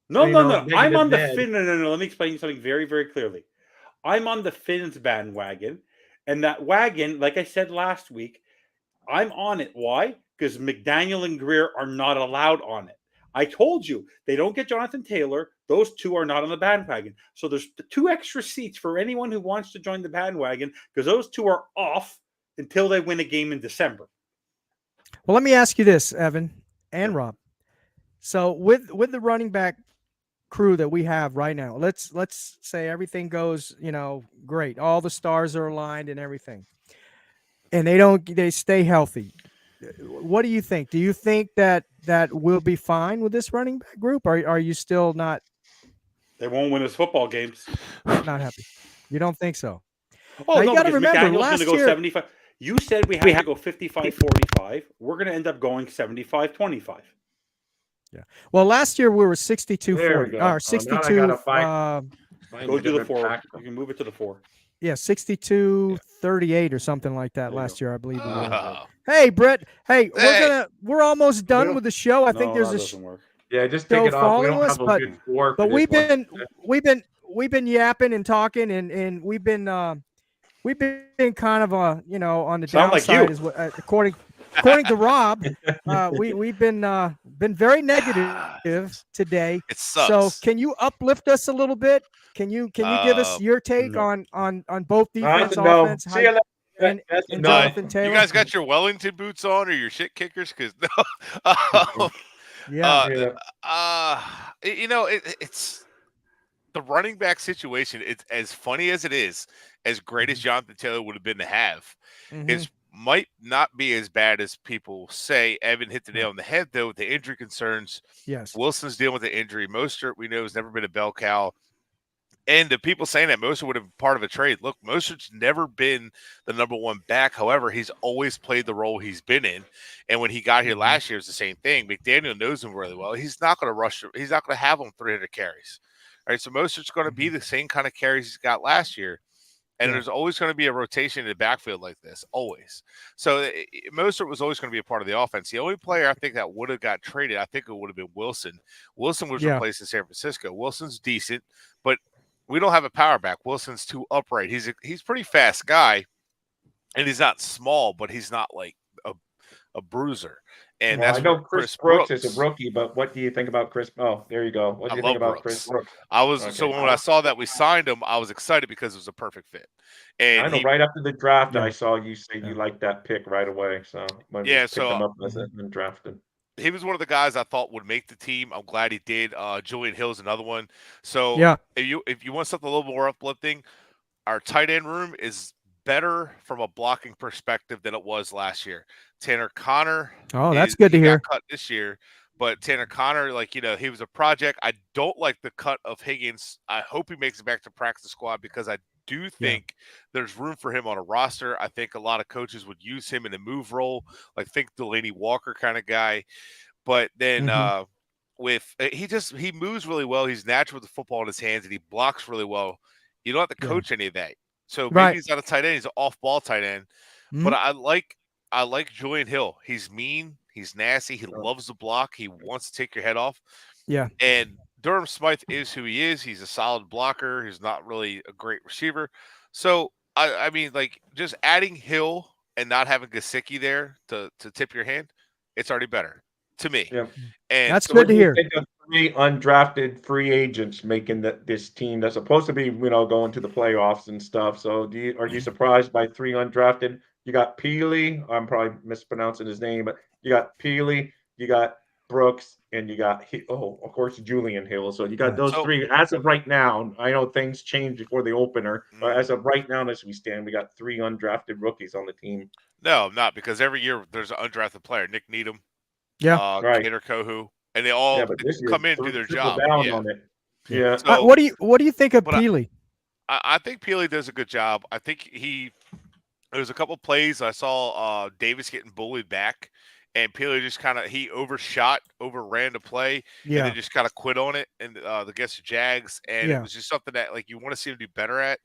No. I'm on the Finn. No. Let me explain something very, very clearly. I'm on the Finns bandwagon, and that wagon, like I said last week, I'm on it. Why? Because McDaniel and Greer are not allowed on it. I told you, they don't get Jonathan Taylor. Those two are not on the bandwagon. So there's 2 extra seats for anyone who wants to join the bandwagon, because those 2 are off until they win a game in December. Well, let me ask you this, Evan and Rob. So with the running back crew that we have right now, let's say everything goes, great. All the stars are aligned and everything, and they stay healthy. What do you think? Do you think that we'll be fine with this running back group? Or are you still not? They won't win us football games. Not happy. You don't think so? Oh, now, no, you got to remember, McDaniel's last going to go year, 75. You said we have to go 55-45. We're going to end up going 75-25. Yeah. Well, last year we were 62-40. Or 62. Go to the 4. You can move it to the 4. Yeah, 62-38 or something like that last year, I believe. Hey, Brett. Hey, we're almost done with the show. I think there's a yeah, just take it off. We don't have but, a good score. But we've been yapping and talking, and we've been kind of on the downside, as according to Rob. We've been very negative today. It sucks. So can you uplift us a little bit? Can you give us your take on both defense, offense, and Jonathan Taylor? You guys got your Wellington boots on or your shit kickers? Because it's the running back situation. It's as funny as it is, as great as Jonathan Taylor would have been to have. It might not be as bad as people say. Evan hit the nail on the head, though, with the injury concerns. Yes. Wilson's dealing with the injury. Mostert, we know, has never been a bell cow. And the people saying that Mostert would have been part of a trade. Look, Mostert's never been the number 1 back. However, he's always played the role he's been in. And when he got here last year, it's the same thing. McDaniel knows him really well. He's not going to rush him. He's not going to have him 300 carries. All right, so Mostert's going to be the same kind of carries he's got last year. And there's always going to be a rotation in the backfield like this, always. So Mostert was always going to be a part of the offense. The only player I think that would have got traded, I think it would have been Wilson. Wilson was replaced in San Francisco. Wilson's decent, but we don't have a power back. Wilson's too upright. He's a pretty fast guy, and he's not small, but he's not like a bruiser. And that's I know Chris Brooks is a rookie, but what do you think about Chris? Oh, there you go. What do you think about Chris Brooks? When I saw that we signed him, I was excited because it was a perfect fit. And I know right after the draft, I saw you say you liked that pick right away. So picked him up and drafted. He was one of the guys I thought would make the team. I'm glad he did. Julian Hill's another one. So if you want something a little more uplifting, our tight end room is better from a blocking perspective than it was last year. Tanner Connor. Oh, that's good to hear. Got cut this year, but Tanner Connor, he was a project. I don't like the cut of Higgins. I hope he makes it back to practice squad because I do think there's room for him on a roster. I think a lot of coaches would use him in a move role, like think Delaney Walker kind of guy. But then he moves really well. He's natural with the football in his hands, and he blocks really well. You don't have to coach any of that. So maybe he's not a tight end. He's an off-ball tight end. But I like Julian Hill. He's mean. He's nasty. He loves the block. He wants to take your head off. Yeah. And Durham Smythe is who he is. He's a solid blocker. He's not really a great receiver. So I mean, like just adding Hill and not having Gesicki there to tip your hand, it's already better to me. Yeah. And That's So good what to do you hear. think of 3 undrafted free agents making this team that's supposed to be, going to the playoffs and stuff? So are you surprised by 3 undrafted? You got Peely, I'm probably mispronouncing his name, but you got Peely, you got Brooks, and you got of course Julian Hill. So you got Right. those So- 3 as of right now. I know things change before the opener, but as of right now, as we stand, we got 3 undrafted rookies on the team. no, not because every year there's an undrafted player. Nick Needham, Yeah. Right. Kader Kohu, and they all Yeah, but this year come in and do their triple job. down Yeah. on it. Yeah. So What do you think of But Peely? I think Peely does a good job. I think there's a couple plays I saw Davis getting bullied back, and Peely just he overran the play, and Yeah. then just kind of quit on it, and against the Jags, and it Yeah. was just something that like you want to see him do better at.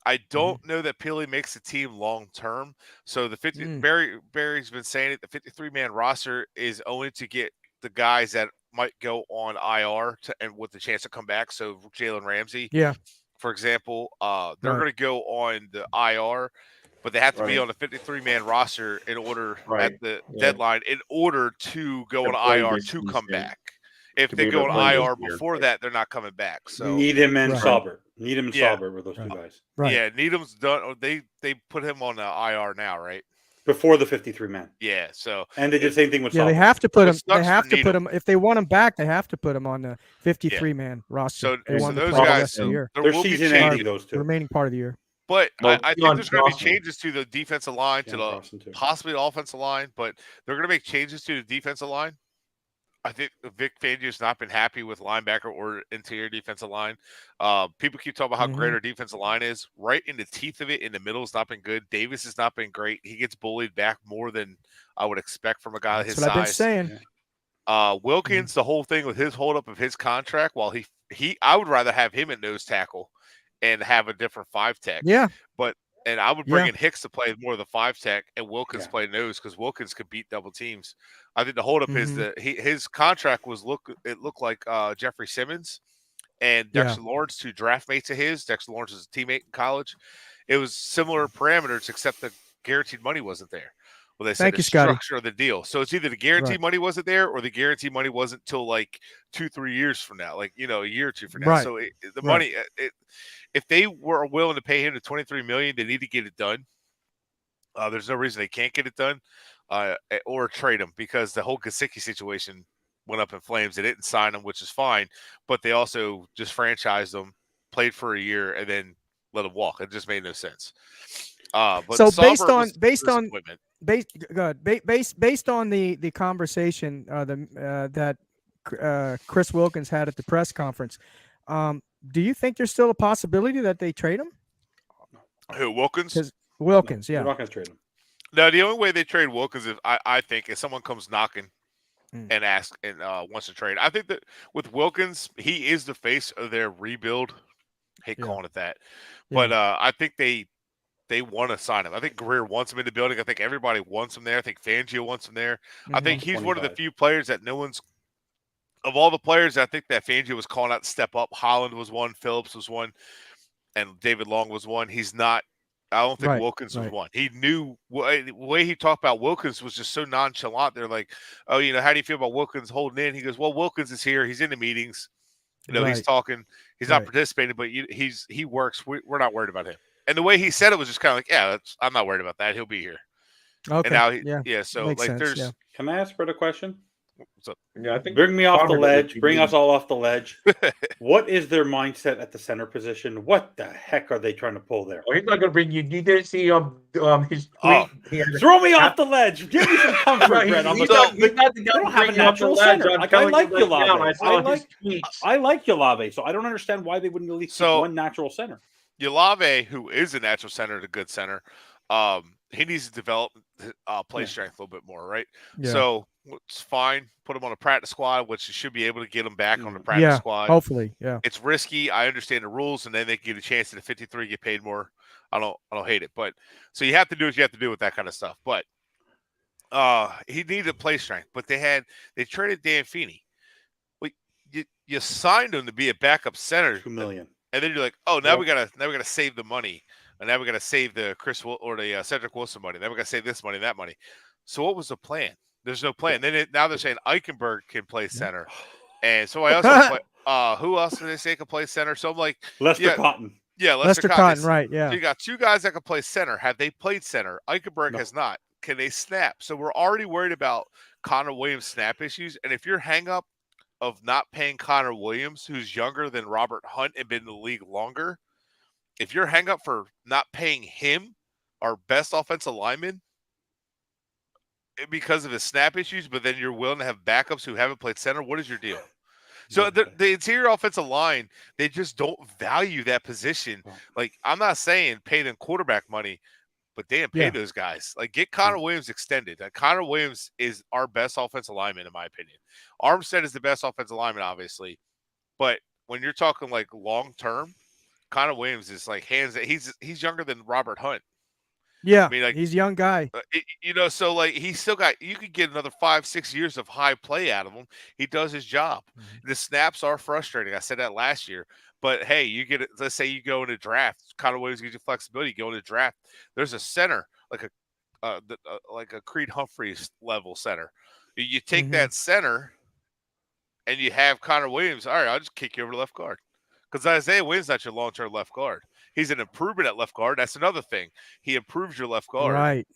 I don't know that Peely makes the team long term. So the 50 Barry's been saying it. The 53-man roster is only to get the guys that might go on IR and with the chance to come back. So Jalen Ramsey, Yeah. for example, they're Right. going to go on the IR, but they have to be Right. on the 53-man roster in order Right. at the Yeah. deadline in order to go To on play IR this to come season. back. If To they be go able to on play this IR year. before that, they're not coming back. So Needham and Right. Sauber. Needham and Yeah. Sauber were those 2 guys. Right. yeah, Needham's done. They put him on the IR now, right? Before the 53 man. Yeah. So And they did the same thing with Yeah, Sauber. they have to put It him. They sucks have for to put Needham. him if they want him back. They have to put him on the 53-man roster. So, if they and want so him to those play the guys, rest of the year, there They're will be season changes, ending, those the 2. remaining part of the year. but Well, I think Keon there's going to be Johnson. changes to the defensive line, to Keon the Johnson, too. possibly the offensive line, but they're going to make changes to the defensive line. I think Vic Fangio's not been happy with linebacker or interior defensive line. People keep talking about how great our defensive line is. Right in the teeth of it, in the middle has not been good. Davis has not been great. He gets bullied back more than I would expect from a guy That's his what I've been size. saying. Wilkins, the whole thing with his holdup of his contract, while I would rather have him at nose tackle and have a different 5-tech. Yeah. And I would bring Yeah. in Hicks to play more of the 5-tech and Wilkins play nose because Wilkins could beat double teams. I think the holdup is that his contract looked like Jeffrey Simmons and Dexter Lawrence, 2 draft mates of his. Dexter Lawrence was a teammate in college. It was similar parameters, except the guaranteed money wasn't there. Well, they said Thank the you, Scotty. structure of the deal. So it's either the guaranteed money wasn't there or the guaranteed money wasn't till like 2-3 years from now, like, a year or 2 from now. Right. So the money, if they were willing to pay him the $23 million, they need to get it done. There's no reason they can't get it done or trade him, because the whole Gesicki situation went up in flames. They didn't sign him, which is fine, but they also just franchised him, played for a year, and then let him walk. It just made no sense. But So based Sauber on was a based on disappointment. based on the conversation that Chris Wilkins had at the press conference, do you think there's still a possibility that they trade him? Who, Wilkins? 'Cause Wilkins, We're yeah. not going to trade him. No, the only way they trade Wilkins, I think, if someone comes knocking Mm. and asks and wants to trade. I think that with Wilkins, he is the face of their rebuild. Hate Yeah. calling it that, Yeah. but I think they want to sign him. I think Greer wants him in the building. I think everybody wants him there. I think Fangio wants him there. I think he's one of the 125. few players that no one's of all the players. I think that Fangio was calling out to step up. Holland was one, Phillips was one, and David Long was one. He's not. I don't think Right, Wilkins was right. one. He knew the way he talked about Wilkins was just so nonchalant. They're like, "Oh, how do you feel about Wilkins holding in?" He goes, "Well, Wilkins is here. He's in the meetings. He's Right. talking. He's not Right. participating, but he works. We're not worried about him." And the way he said it was just kind of like, "Yeah, I'm not worried about that. He'll be here." Okay. And now, so Makes like, sense, there's yeah. Can I ask Brett a question? Yeah, I think Bring me off the Connor did what ledge. you Bring need. us all off the ledge. What is their mindset at the center position? What the heck are they trying to pull there? Oh, he's not going to bring you. You didn't see his tweet. Oh. He had Throw me off the ledge. Give me some comfort, No, Brett. he's not the They guy don't to have a bring you off the natural ledge. center. I'm Like, I telling like you right now, Yolave. I saw his tweets. I like Yolave, so I don't understand why they wouldn't at least keep So- one natural center. Yolave, who is a natural center, a good center, he needs to develop play strength a little bit more, right? Yeah. So it's fine. Put him on a practice squad, which you should be able to get him back on the practice squad. Hopefully, yeah. It's risky. I understand the rules, and then they get a chance at the 53, get paid more. I don't hate it, but so you have to do what you have to do with that kind of stuff. But he needed play strength. But they traded Dan Feeney. you signed him to be a backup center, $2 million. and then you're like, oh, now we gotta save the money, and now we gotta save the Cedric Wilson money. Now we gotta save this money, that money. So what was the plan? There's no plan. Then now they're saying Eichenberg can play center, and so I also play. Who else did they say could play center? So I'm like, Lester Cotton. Yeah, Lester Cotton, right? Yeah. So you got two guys that can play center. Have they played center? Eichenberg has not. Can they snap? So we're already worried about Connor Williams' snap issues. And if your hang up of not paying Connor Williams, who's younger than Robert Hunt and been in the league longer, if your hang up for not paying him, our best offensive lineman, because of his snap issues, but then you're willing to have backups who haven't played center, what is your deal? So the interior offensive line, they just don't value that position. Like, I'm not saying pay them quarterback money, but damn, pay those guys. Like, get Connor Williams extended. Connor Williams is our best offensive lineman, in my opinion. Armstead is the best offensive lineman, obviously. But when you're talking, like, long-term, Connor Williams is, like, he's younger than Robert Hunt. Yeah, I mean, like, he's a young guy. So like he's still got. You could get another 5-6 years of high play out of him. He does his job. The snaps are frustrating. I said that last year. But hey, you get it. Let's say you go in a draft. Connor Williams gives you flexibility. You go in a draft. There's a center like a Creed Humphreys level center. You take that center, and you have Connor Williams. All right, I'll just kick you over to left guard because Isaiah Wynn's not your long-term left guard. He's an improvement at left guard. That's another thing. He improves your left guard. Right.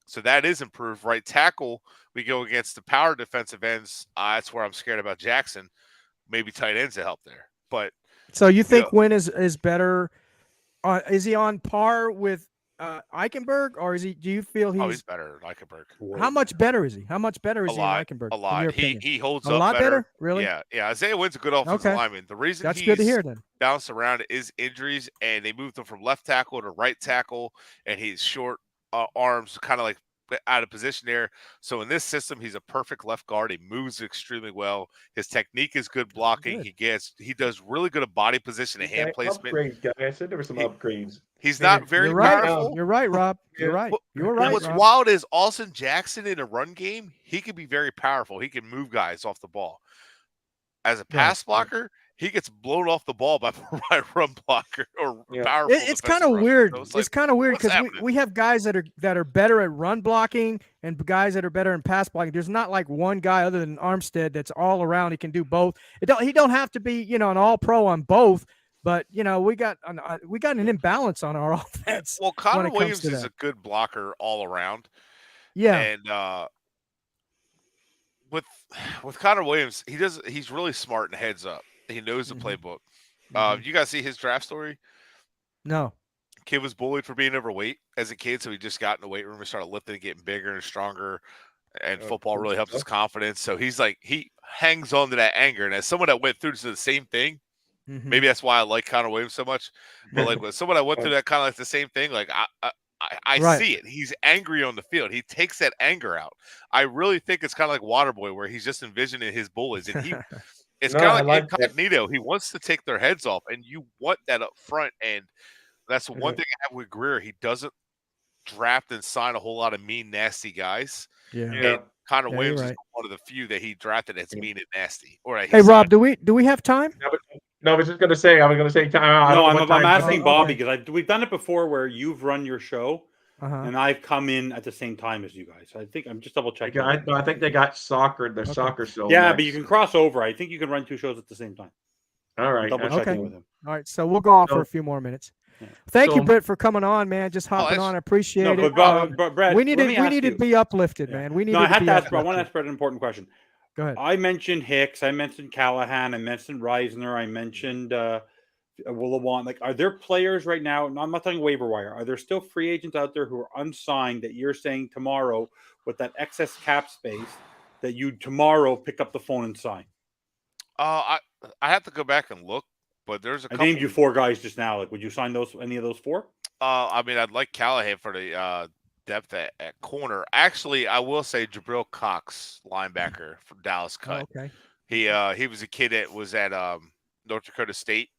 So that is improved. Right tackle, we go against the power defensive ends. That's where I'm scared about Jackson. Maybe tight ends to help there. But so you think Wynn is better? Is he on par with Eichenberg, or is he? Do you feel he's better than Eichenberg? How much better is he? How much better is he than Eichenberg? A lot. He holds a up lot better. Really? Yeah. Isaiah Wynn's a good offensive lineman. The reason that's good to hear then. Bounced around is injuries, and they moved him from left tackle to right tackle, and he's short arms, kind of like out of position there. So in this system, he's a perfect left guard. He moves extremely well. His technique is good blocking. He does really good at body position and hand placement. Upgrades, guys. I said there were some upgrades. He's not very powerful. You're right, Rob. You're right. You're right. What's wild is Austin Jackson in a run game, he can be very powerful. He can move guys off the ball. As a pass blocker, he gets blown off the ball by a run blocker or powerful. It's kind of weird. It's kind of weird because we have guys that are better at run blocking and guys that are better in pass blocking. There's not like one guy other than Armstead that's all around. He can do both. He don't have to be an all pro on both. But we got an imbalance on our offense. Well, Connor Williams is a good blocker all around. Yeah, and with Connor Williams, he's really smart and heads up. He knows the playbook. You guys see his draft story? No. Kid was bullied for being overweight as a kid, so he just got in the weight room and started lifting and getting bigger and stronger. And football really helps his confidence. So he hangs on to that anger. And as someone that went through the same thing, maybe that's why I like Connor Williams so much. But like with someone that went through that kind of like the same thing, like I see it. He's angry on the field. He takes that anger out. I really think it's kind of like Waterboy, where he's just envisioning his bullies, and it's kind of like incognito. He wants to take their heads off, and you want that up front. And that's the one thing I have with Greer. He doesn't draft and sign a whole lot of mean, nasty guys. Yeah. And Connor Williams is one of the few that he drafted that's mean and nasty. Hey, Rob, do we have time? No, I was going to say time. No, I'm asking Bobby because we've done it before where you've run your show and I've come in at the same time as you guys. I think I'm just double checking. I think they got soccer show. Yeah, but you can cross over. I think you can run two shows at the same time. All right. Double checking with him. All right, so we'll go on for a few more minutes. Yeah. Thank you, Britt, for coming on, man. Just hopping on. I appreciate it. But Brett, we need to be uplifted, man. We need. No, I had to ask. I want to ask Brett an important question. Go ahead. I mentioned Hicks. I mentioned Callahan. I mentioned Reisner. I mentioned Williwan. Like, are there players right now? I'm not talking waiver wire. Are there still free agents out there who are unsigned that you're saying tomorrow with that excess cap space that you tomorrow pick up the phone and sign? I have to go back and look, but there's a couple. I named you four guys just now. Like, would you sign any of those four? I mean, I'd like Callahan for the depth at corner. Actually, I will say Jabril Cox, linebacker from Dallas cut. Oh, okay. He was a kid that was at North Dakota State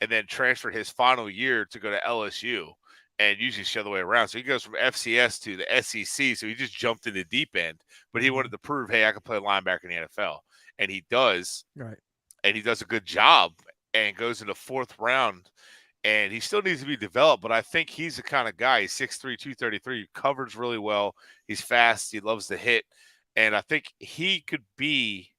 and then transferred his final year to go to LSU, and usually it's the other way around. So he goes from FCS to the SEC. So he just jumped in the deep end, but he wanted to prove, hey, I can play linebacker in the NFL, and he does. Right. and he does a good job and goes in the 4th round, and he still needs to be developed, but I think he's the kind of guy. He's 6'3", 233, covers really well. He's fast. He loves to hit, and I think he could be.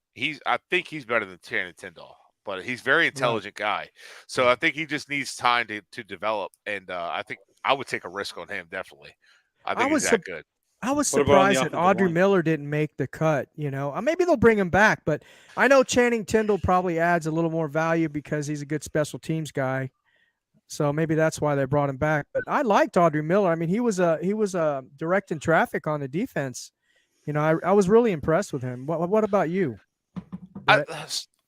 I think he's better than Channing Tindall, but he's a very intelligent guy. So I think he just needs time to develop, and I think I would take a risk on him definitely. I think he's that good. I was What about on the surprised that offensive Audrey line? Miller didn't make the cut. Maybe they'll bring him back, but I know Channing Tindall probably adds a little more value because he's a good special teams guy. So maybe that's why they brought him back. But I liked Audrey Miller. I mean, he was directing traffic on the defense. I was really impressed with him. What about you?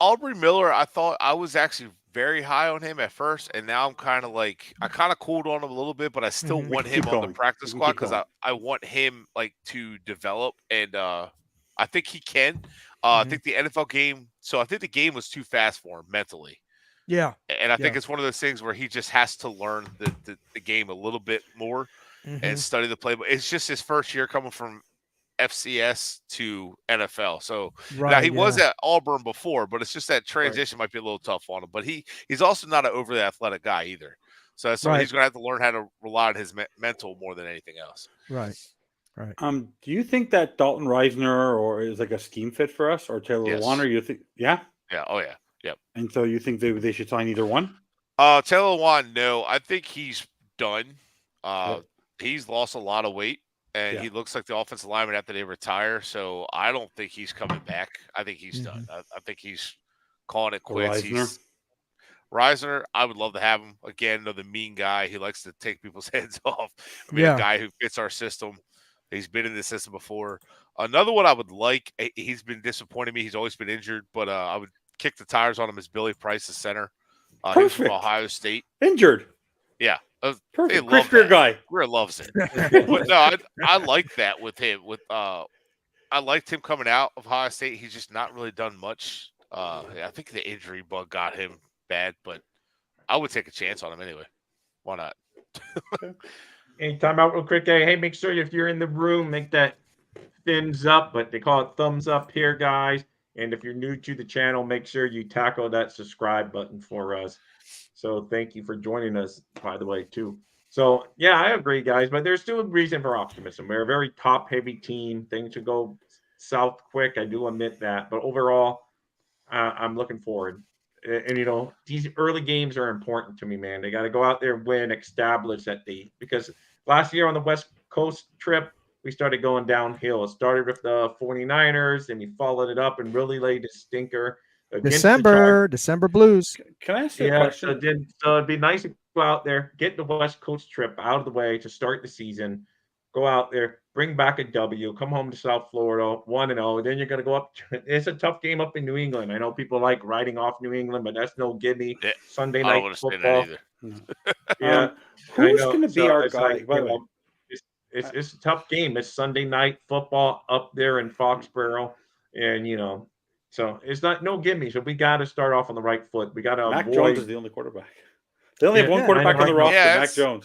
Aubrey Miller, I thought I was actually very high on him at first, and now I'm kind of cooled on him a little bit, but I still want him on the practice squad because I want him to develop, and I think he can. I think the NFL game. So I think the game was too fast for him mentally. Yeah, and I think it's one of those things where he just has to learn the game a little bit more and study the playbook. It's just his first year coming from FCS to NFL. So now he was at Auburn before, but it's just that transition might be a little tough on him. But he's also not an overly athletic guy either. So he's going to have to learn how to rely on his mental more than anything else. Right. Do you think that Dalton Reisner is like a scheme fit for us, or Taylor Lewan? Or you think, yeah? Oh yeah. Yep. And so you think they should sign either one? Taylor Lewan, no. I think he's done. He's lost a lot of weight, and he looks like the offensive lineman after they retire. So I don't think he's coming back. I think he's done. I think he's calling it quits. Reisner, I would love to have him again. Another mean guy. He likes to take people's heads off. A guy who fits our system. He's been in the system before. Another one I would like. He's been disappointing me. He's always been injured, but I would kick the tires on him as Billy Price, the center. He's from Ohio State. Injured. Yeah. Perfect. Chris Greer guy. Greer loves it. But no, I like that with him. I liked him coming out of Ohio State. He's just not really done much. I think the injury bug got him bad, but I would take a chance on him anyway. Why not? Any time out real quick, hey, make sure if you're in the room, make that thumbs up, but they call it thumbs up here, guys. And if you're new to the channel, make sure you tackle that subscribe button for us. So thank you for joining us, by the way, too. So, yeah, I agree, guys, but there's still a reason for optimism. We're a very top-heavy team. Things should go south quick. I do admit that. But overall, I'm looking forward. And, these early games are important to me, man. They got to go out there, win, establish that because last year on the West Coast trip, we started going downhill. It started with the 49ers, and we followed it up and really laid a stinker. December Blues. Can I ask you a question? So it'd be nice to go out there, get the West Coast trip out of the way to start the season, go out there, bring back a W, come home to South Florida, 1-0. Then you're going to go up. It's a tough game up in New England. I know people like riding off New England, but that's no gimme. Yeah, Sunday night football. Yeah. Who's going to be our guy? It's a tough game. It's Sunday night football up there in Foxborough, and so it's no gimme. So we got to start off on the right foot. We got to Mac avoid. Jones is the only quarterback. They only have one quarterback on the roster, Mac Jones.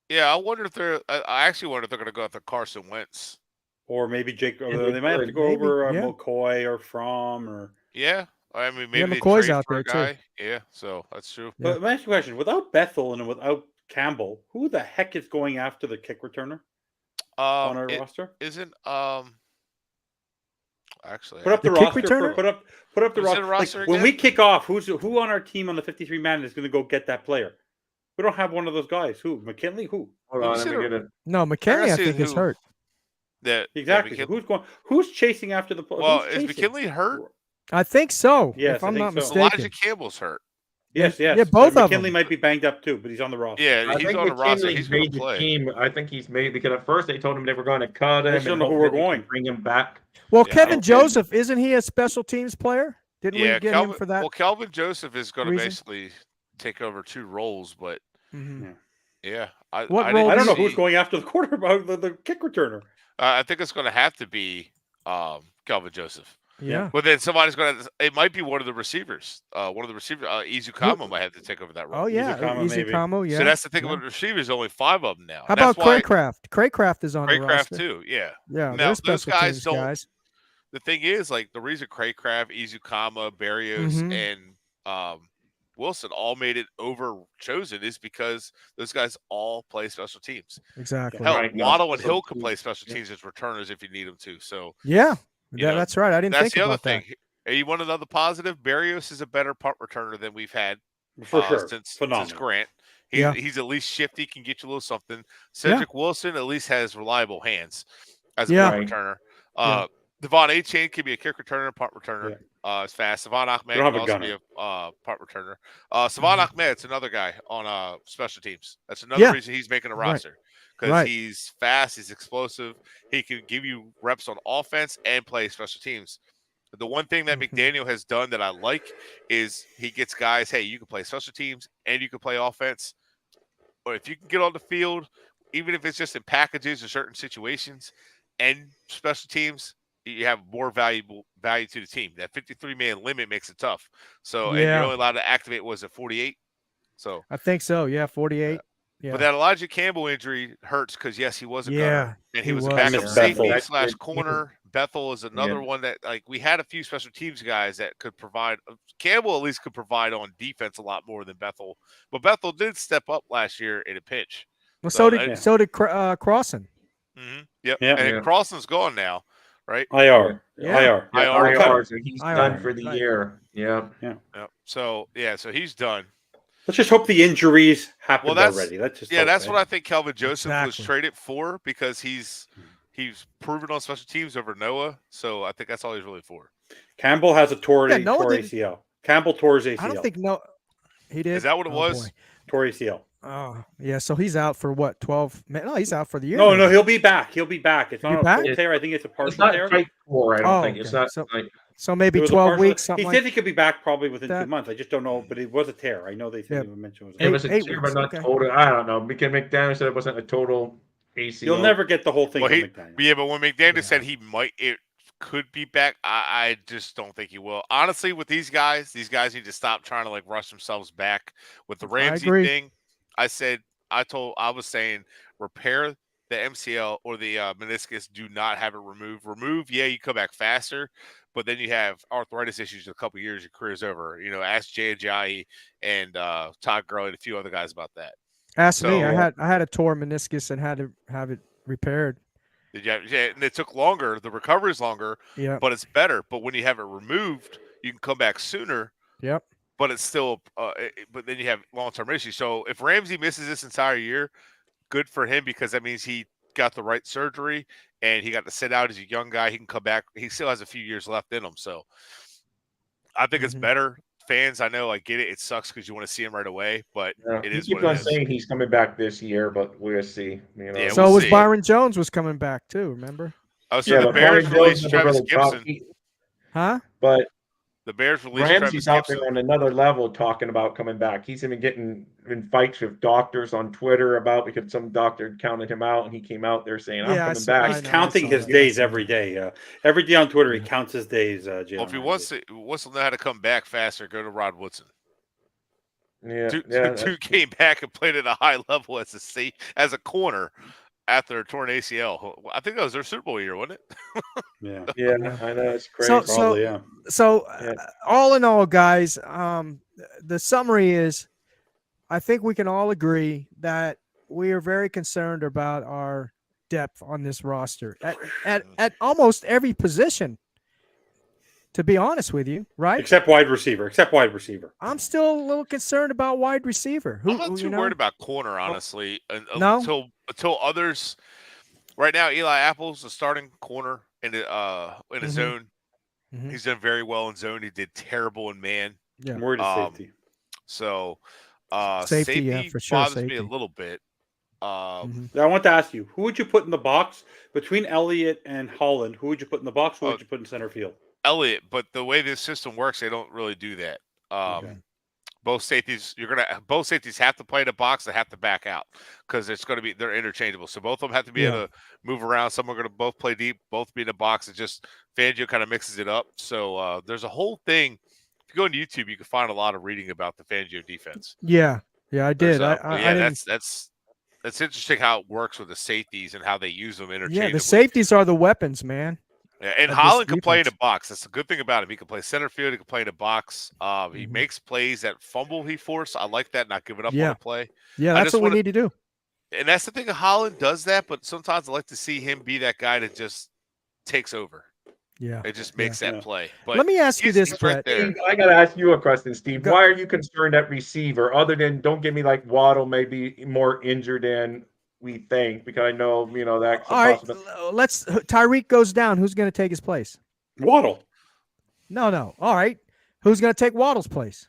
Yeah, I wonder if I actually wonder if they're going to go after Carson Wentz, or maybe Jake. They might have to go over McCoy or Fromm or. Yeah, I mean maybe McCoy's out there too. Yeah, so that's true. But let me ask you a question: without Bethel and without Campbell, who the heck is going after the kick returner on our roster? Isn't actually put up the roster. Put up the roster. Like, when we kick off, who on our team on the 53-man is going to go get that player? We don't have one of those guys. Who? McKinley? Who? Hold on, let me get it. No, McKinley I think is hurt. Exactly. Who's chasing after the? Well, is McKinley hurt? I think so. Yes, if I'm not mistaken. Elijah Campbell's hurt. Yes. Yeah, both of them. McKinley might be banged up too, but he's on the roster. Yeah, he's on the roster. He's going to play. Team. I think he's made because at first they told him they were going to cut him. I don't know who we're going. Bring him back. Well, Kevin Joseph, isn't he a special teams player? Didn't we get him for that? Well, Kelvin Joseph is going to basically take over 2 roles, but yeah, I don't know who's going after the quarterback, the kick returner. I think it's going to have to be Kelvin Joseph. Yeah. But then somebody's going to. It might be one of the receivers. Izukama might have to take over that role. Oh yeah, Izukama. Yeah. So that's the thing about the receivers. Only 5 of them now. How about Craycraft? Craycraft is on the roster too. Yeah. Yeah. Now those guys the thing is, like, the reason Craycraft, Izukama, Barrios, Mhm. and Wilson all made it over chosen is because those guys all play special teams. Exactly. Hell, Right, no, Waddle and so Hill could who's- play special yeah. teams as returners if you need them to. So Yeah, You know, that's right. I didn't that's think the other about that. thing. Hey, you want another positive? Barrios is a better punt returner than we've had For sure. since Phenomenal. Grant. Yeah. He's at least shifty, can get you a little something. Cedric Wilson at least has reliable hands as a Yeah. punt returner. Yeah. Devon A-Chain can be a kick returner, punt returner. It's fast. Savon Ahmed don't have can a also gunner. be a punt returner. Savon Ahmed's another guy on special teams. That's another Yeah. reason he's making a Right. roster because Right. he's fast, he's explosive. He can give you reps on offense and play special teams. The one thing that McDaniel has done that I like is he gets guys, hey, you can play special teams and you can play offense. Or if you can get on the field, even if it's just in packages or certain situations and special teams, you have more value to the team. That 53-man limit makes it tough. So, and Yeah. you're only allowed to activate, was it 48? So, I think so. Yeah, 48. Yeah. but that Elijah Campbell injury hurts because, yes, he was a gunner. And he he was a was. backup I miss safety Bethel. / corner. Bethel is another one that, like, we had a few special teams guys that could provide. Campbell at least could provide on defense a lot more than Bethel. But Bethel did step up last year in a pinch. Well, So so did Crossan. Yep. Yeah. And Crosland's gone now, right? IR. Yeah. IR. IR. IR, so he's IR, done for the right. year. Yeah. Yep. So he's done. Let's just hope the injuries happened Well, that's- already. Let's just That's what I think Kelvin Joseph was Exactly. traded for because he's proven on special teams over Noah. So I think that's all he's really for. Campbell has a tore Noah didn't- ACL. Campbell tore his ACL. I don't think he did. Is that what it was? boy. Tore ACL. Oh, yeah. So he's out for what? 12? No, he's out for the year. No, maybe. he'll be back. He'll be back. It's Be not back? a full tear. I think it's a It's partial not tear. type 4, I don't Oh, think. It's okay. not So- like So maybe It was a 12 partial- weeks, something He like said he could be back probably within that. 2 months. I just don't know, but it was a tear. I know they said Yeah. he mentioned it was a Eight tear, weeks, but not okay. total. I don't know. Because McDaniel said it wasn't a total ACL. You'll never get the whole thing Well, from he, McDaniel. yeah, but when McDaniel Yeah. said it could be back, I just don't think he will. Honestly, with these guys need to stop trying to like rush themselves back. With the Ramsey agree. thing, I was saying repair the MCL or the meniscus. Do not have it removed. Yeah, you come back faster, but then you have arthritis issues in a couple of years. Your career's over. Ask Jay Ajayi and Todd Gurley and a few other guys about that. Ask me. So- I had a torn meniscus and had to have it repaired. Yeah, and it took longer. The recovery is longer, Yeah. but it's better. But when you have it removed, you can come back sooner. Yep. But it's still, but then you have long-term issues. So if Ramsey misses this entire year, good for him because that means he got the right surgery and he got to sit out as a young guy. He can come back. He still has a few years left in him. So I think it's Mhm. better. Fans, I know, I get it. It sucks because you want to see him right away, but it He is keeps what on it is. saying he's coming back this year, but we'll see. Yeah, So we'll was see. Byron Jones was coming back too, remember? Oh, so Yeah, the but Bears Byron released Jones Travis never really talked- Gibson. Huh? But The Bears released Ramsey's Travis out Gibson. there on another level talking about coming back. He's even getting in fights with doctors on Twitter about because some doctor counted him out and he came out there saying, I'm Yeah, I coming saw- back. He's I know, counting I his saw that. days every day. Every day on Twitter, he Yeah. counts his days. Well, if he Jalen wants Ramsey. to know how to come back faster, go to Rod Woodson. Yeah, Dude that's- came back and played at a high level as a corner after a torn ACL. I think that was their Super Bowl year, wasn't it? Yeah, yeah, I know it's crazy. So- probably, yeah. So, Yeah. all in all, guys, the summary is, I think we can all agree that we are very concerned about our depth on this roster at almost every position. To be honest with you, right? Except wide receiver. I'm still a little concerned about wide receiver. I'm not too worried about corner, honestly, No? until others. Right now, Eli Apple's the starting corner in a Mhm. zone. Mhm. He's done very well in zone. He did terrible in man. Yeah. I'm worried of safety. So Safety, safety yeah, for sure, bothers me safety. a little bit. Mhm. I want to ask you, who would you put in the box between Elliott and Holland? Who would you put in the box? Who would you put in center field? Elliott, but the way this system works, they don't really do that. Okay. Both safeties have to play in the box. They have to back out because they're interchangeable. So both of them have to be able to move around. Some are going to both play deep, both be in the box. It just Fangio kind of mixes it up. So there's a whole thing. If you go on YouTube, you can find a lot of reading about the Fangio defense. Yeah, I did. I didn't. That's interesting how it works with the safeties and how they use them interchangeably. Yeah, the safeties are the weapons, man. Yeah, and of this Holland can play in the defense. box. That's the good thing about him. He can play center field. He can play in the box. He Mhm. makes plays. That fumble he forced, I like that. Not giving up on Yeah. a play. Yeah, I that's just what we wanna- need to do. And that's the thing. Holland does that, but sometimes I like to see him be that guy that just takes over. Yeah. It just makes that Yeah. play. But Let me ask you this, he's right Brett. there. Steve, I got to ask you a question, Steve. Go- Why are you concerned at receiver? Other than, don't give me like Waddle may be more injured than we think, because I know that's a All right, possibility. let's. Tyreek goes down. Who's going to take his place? Waddle. No. All right, who's going to take Waddle's place?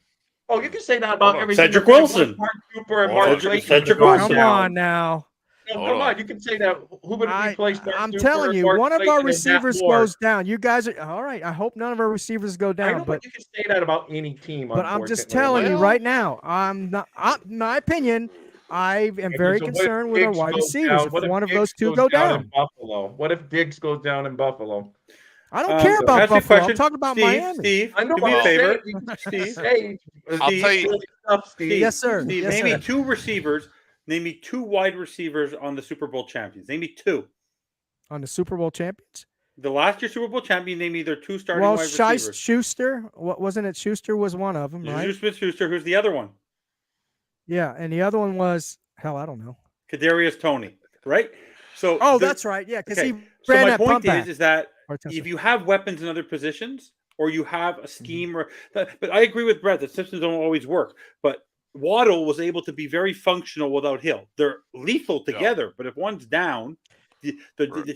Oh, you can say that about Hold on. every Cedric single Wilson. team. Mark Cooper and Hold Mark on. Clayton. Cedric have gone Wilson. Come down. on now. No, Hold come on. on. You can say that. Who would replace Mark I'm Cooper telling and you, Mark one of our Clayton and Matt receivers Moore? goes down. You guys are all right. I hope none of our receivers go I down, know, but but you can say that about any team. but I'm just unfortunately. telling you Well- right now. I'm not. My opinion. I am Okay, very so what if concerned with our Diggs wide goes receivers. down? If What one of Diggs those two goes go in down, Buffalo? What if Diggs goes down in Buffalo? I don't care Can I about ask you a Buffalo. I'm question? talking about Steve, Miami. Steve, I know, do but me a I'm favor. saying, Steve, I'll tell you- Steve. Yes, sir. Steve, Yes, name me sir. two receivers. Name me two wide receivers on the Super Bowl champions. Name me two. On the Super Bowl champions. The last year Super Bowl champion, name me their two starting Well, wide receivers. Schuster. What wasn't it? Schuster was one of them, right? Juju Smith-Schuster. Who's the other one? Yeah, and the other one was hell. I don't know. Kadarius Toney. Right. So. Oh, the- that's right. Yeah, because okay. he So ran my that point pump back. is that Or touchdown. if you have weapons in other positions, or you have a scheme, but I agree with Brett that systems don't always work. But Waddle was able to be very functional without Hill. They're lethal together, but if one's down, the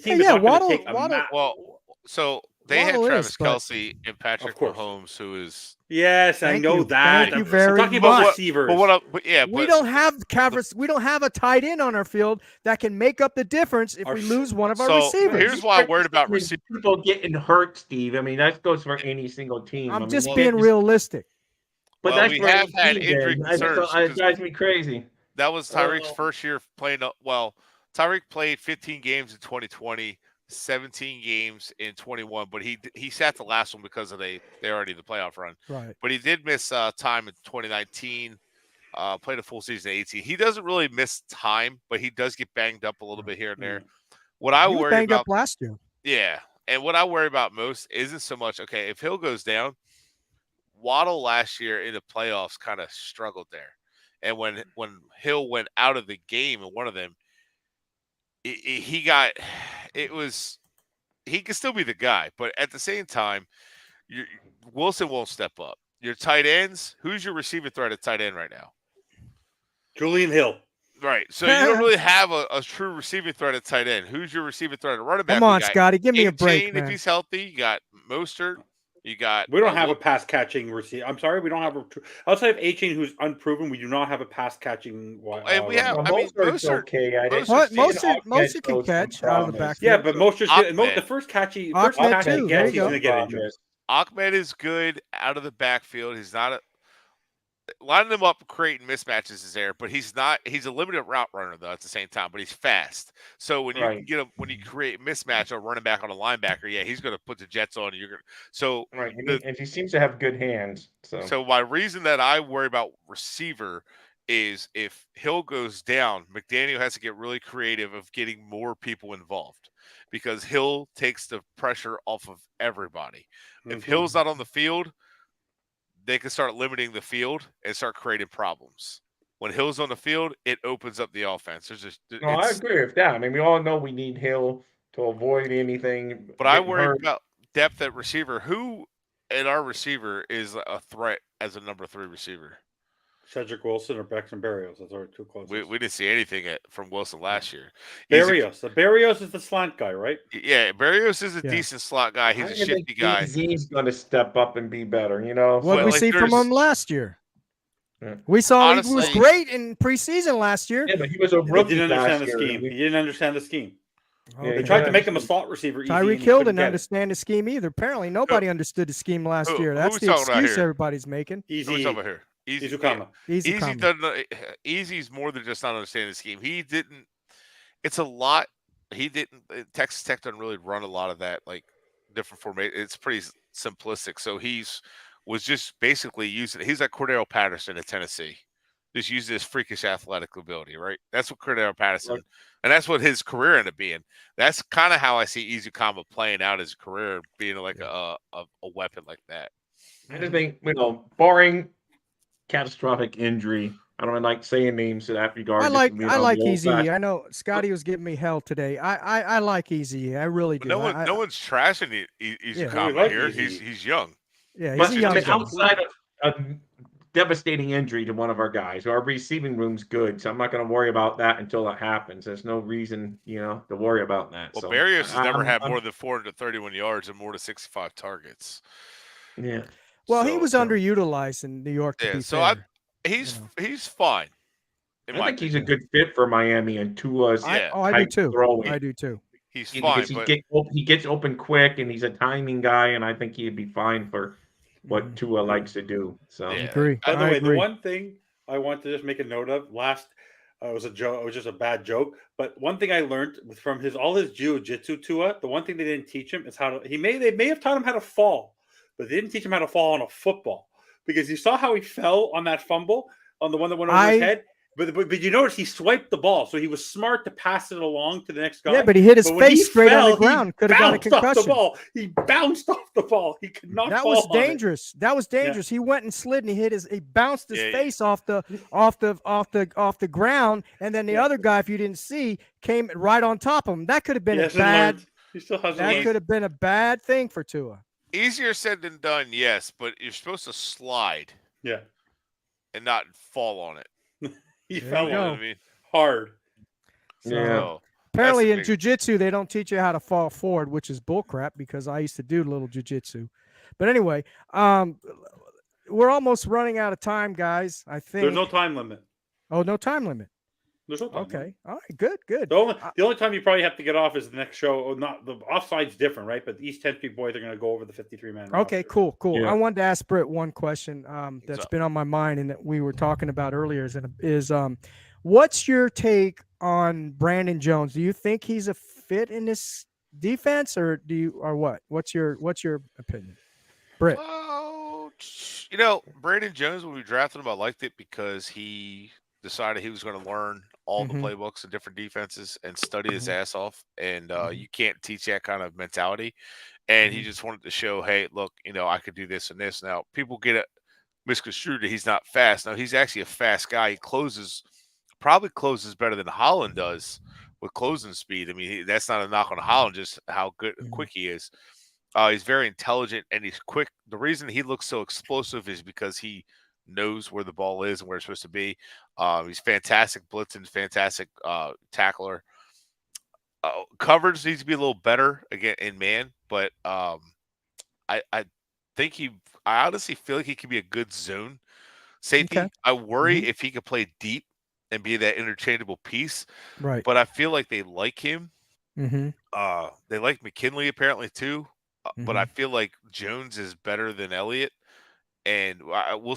team is Yeah, not going to take a Waddle- Well, so they Waddle had is, Travis but- Kelce and Patrick Of course. Mahomes, who is. Yes, I Thank know you. that. Thank you I'm very talking about much. receivers. We don't have we don't have a tight end on our field that can make up the difference if Our we s- lose one of our So receivers. here's why I'm worried about receivers. People getting hurt, Steve. I mean, that goes for any single team. I I'm mean, just you being can't realistic. But Well, that's we where have it's had been. injury concerns It because- drives me crazy. That was Tyreek's Well- first year playing. Well, Tyreek played 15 games in 2020, 17 games in 21, but he sat the last one because of they already in the playoff run. Right. But he did miss time in 2019. Played a full season in 18. He doesn't really miss time, but he does get banged up a little bit here and there. What I He was worry banged about, up last year. yeah, and what I worry about most isn't so much okay if Hill goes down. Waddle last year in the playoffs kind of struggled there, and when Hill went out of the game in one of them, he could still be the guy, but at the same time, Wilson won't step up. Your tight ends, who's your receiving threat at tight end right now? Julian Hill. Right. So you don't really have a true receiving threat at tight end. Who's your receiving threat at running back? Come on, Scotty, give me a break, Achane, man. if he's healthy. You got Mostert. You got. We don't have a pass catching receiver. I'm sorry, we don't have a outside of Achane, who's unproven. We do not have a pass catching. And we have. Well, I mean, Mostert's Mostert. okay. I didn't What? see Mostert can Ahmed catch some out of the promise. backfield. Yeah, but Mostert's Ahmed. the first catch he Ahmed catch too, he there gets, you he's go. going to get injured. Ahmed is good out of the backfield. He's not lining them up, creating mismatches is there, but he's not. He's a limited route runner though at the same time, but he's fast. So when you Right. can get him, when you create mismatch or running back on a linebacker, yeah, he's going to put the Jets on. You're going to so Right, and, the- and he seems to have good hands. So my reason that I worry about receiver is if Hill goes down, McDaniel has to get really creative of getting more people involved because Hill takes the pressure off of everybody. If Hill's not on the field, they can start limiting the field and start creating problems. When Hill's on the field, it opens up the offense. There's just No, I agree with that. I mean, we all know we need Hill to avoid anything. But I getting worry hurt. about depth at receiver. Who at our receiver is a threat as a number 3 receiver? Cedric Wilson or Braxton Berrios. Those are two closest. We didn't see anything from Wilson last year. Berrios is the slant guy, right? Yeah, Barrios is a Yeah. decent slot guy. He's I a think shifty guy. He's going to step up and be better. You know, What did Well, we like, see from there's- him last year? Yeah. We saw he was Honestly- great in preseason last year. Yeah, but he was a He rookie didn't understand last the year. scheme. He didn't understand the scheme. Yeah, They he tried to did. make him a slot receiver. easy, and Tyreek he Hill couldn't didn't get it. understand the scheme either. Apparently, nobody understood the scheme last Who- year. who That's we the talking about excuse here? everybody's making. Who's Easy. over here? Easy. Izukama. Easy Easy coming. doesn't. Easy's more than just not understanding the scheme. He didn't. It's a lot. He didn't. Texas Tech doesn't really run a lot of that like different formation. It's pretty simplistic. So was just basically using. He's like Cordero Patterson at Tennessee. just use this freakish athletic ability, right? That's what Cordero Patterson, and that's what his career ended up being. That's kind of how I see Izukama playing out his career, being like a weapon like that. I just think, barring catastrophic injury, I don't like saying names to that regard. I just, like I like the old Easy. fact- I know Scotty was giving me hell today. I like Easy. I really But do. no one's trashing Izukama like here. Izzy. He's young. Yeah, he's But a I young mean, guy. outside of a devastating injury to one of our guys, our receiving room's good, so I'm not going to worry about that until that happens. There's no reason, to worry about that. Well, So Barrios has never had I'm- more than 431 yards and more than 65 targets. Yeah. Well, he So- was underutilized in New York. To Yeah, be so fair, he's fine. I think he's a good fit for Miami and Tua's Yeah. I do type too. throwing. I do too. He's fine, Because but he gets open quick and he's a timing guy, and I think he'd be fine for what Mhm. Tua likes to do. So Yeah. I agree. By the I way, agree. the one thing I want to just make a note of it was a joke. It was just a bad joke. But one thing I learned from all his jiu-jitsu Tua, the one thing they didn't teach him is they may have taught him how to fall, but they didn't teach him how to fall on a football, because you saw how he fell on that fumble on the one that went over his head. But you notice he swiped the ball, so he was smart to pass it along to the next guy. Yeah, but he hit his But when he face straight on fell, the ground. Could have got a bounced off the concussion. ball. He bounced off the ball. He could not. That fall was on it. dangerous. That was dangerous. He went and slid and he bounced his Yeah. face off the ground, and then the other guy, if you didn't see, came right on top of him. That could have been He a hasn't bad. learned. He still hasn't That learned. could have been a bad thing for Tua. easier said than done, yes, but you're supposed to slide Yeah, and not fall on it. he There fell you You know go. what I mean? hard. So, Yeah. So, apparently that's in the big- jiu-jitsu they don't teach you how to fall forward, which is bullcrap because I used to do a little jiu-jitsu. But anyway, we're almost running out of time, guys. I think. There's no time limit. Oh, no time limit. There's no time limit. Okay. All right. Good. Good. The only time you probably have to get off is the next show. Or not the offside's different, right? But the East 10 Street boys are going to go over the 53-man. Okay, roster. cool. Yeah. I wanted to ask Britt one question that's up? been on my mind and that we were talking about earlier is what's your take on Brandon Jones? Do you think he's a fit in this defense or what? What's your opinion? Britt. Oh, Brandon Jones, when we drafted him, I liked it because he decided he was going to learn all the playbooks and different defenses and study his ass off. And you can't teach that kind of mentality. And he just wanted to show, hey, look, I could do this and this. Now, people get it misconstrued that he's not fast. No, he's actually a fast guy. He probably closes better than Holland does with closing speed. I mean, that's not a knock on Holland, just how quick he is. He's very intelligent and he's quick. The reason he looks so explosive is because he knows where the ball is and where it's supposed to be. He's fantastic blitzing, fantastic tackler. Coverage needs to be a little better again in man, but I think I honestly feel like he could be a good zone safety. Okay. I worry if he could play deep and be that interchangeable piece, Right. but I feel like they like him. Mm-hmm. They like McKinley apparently too, but I feel like Jones is better than Elliott, and we'll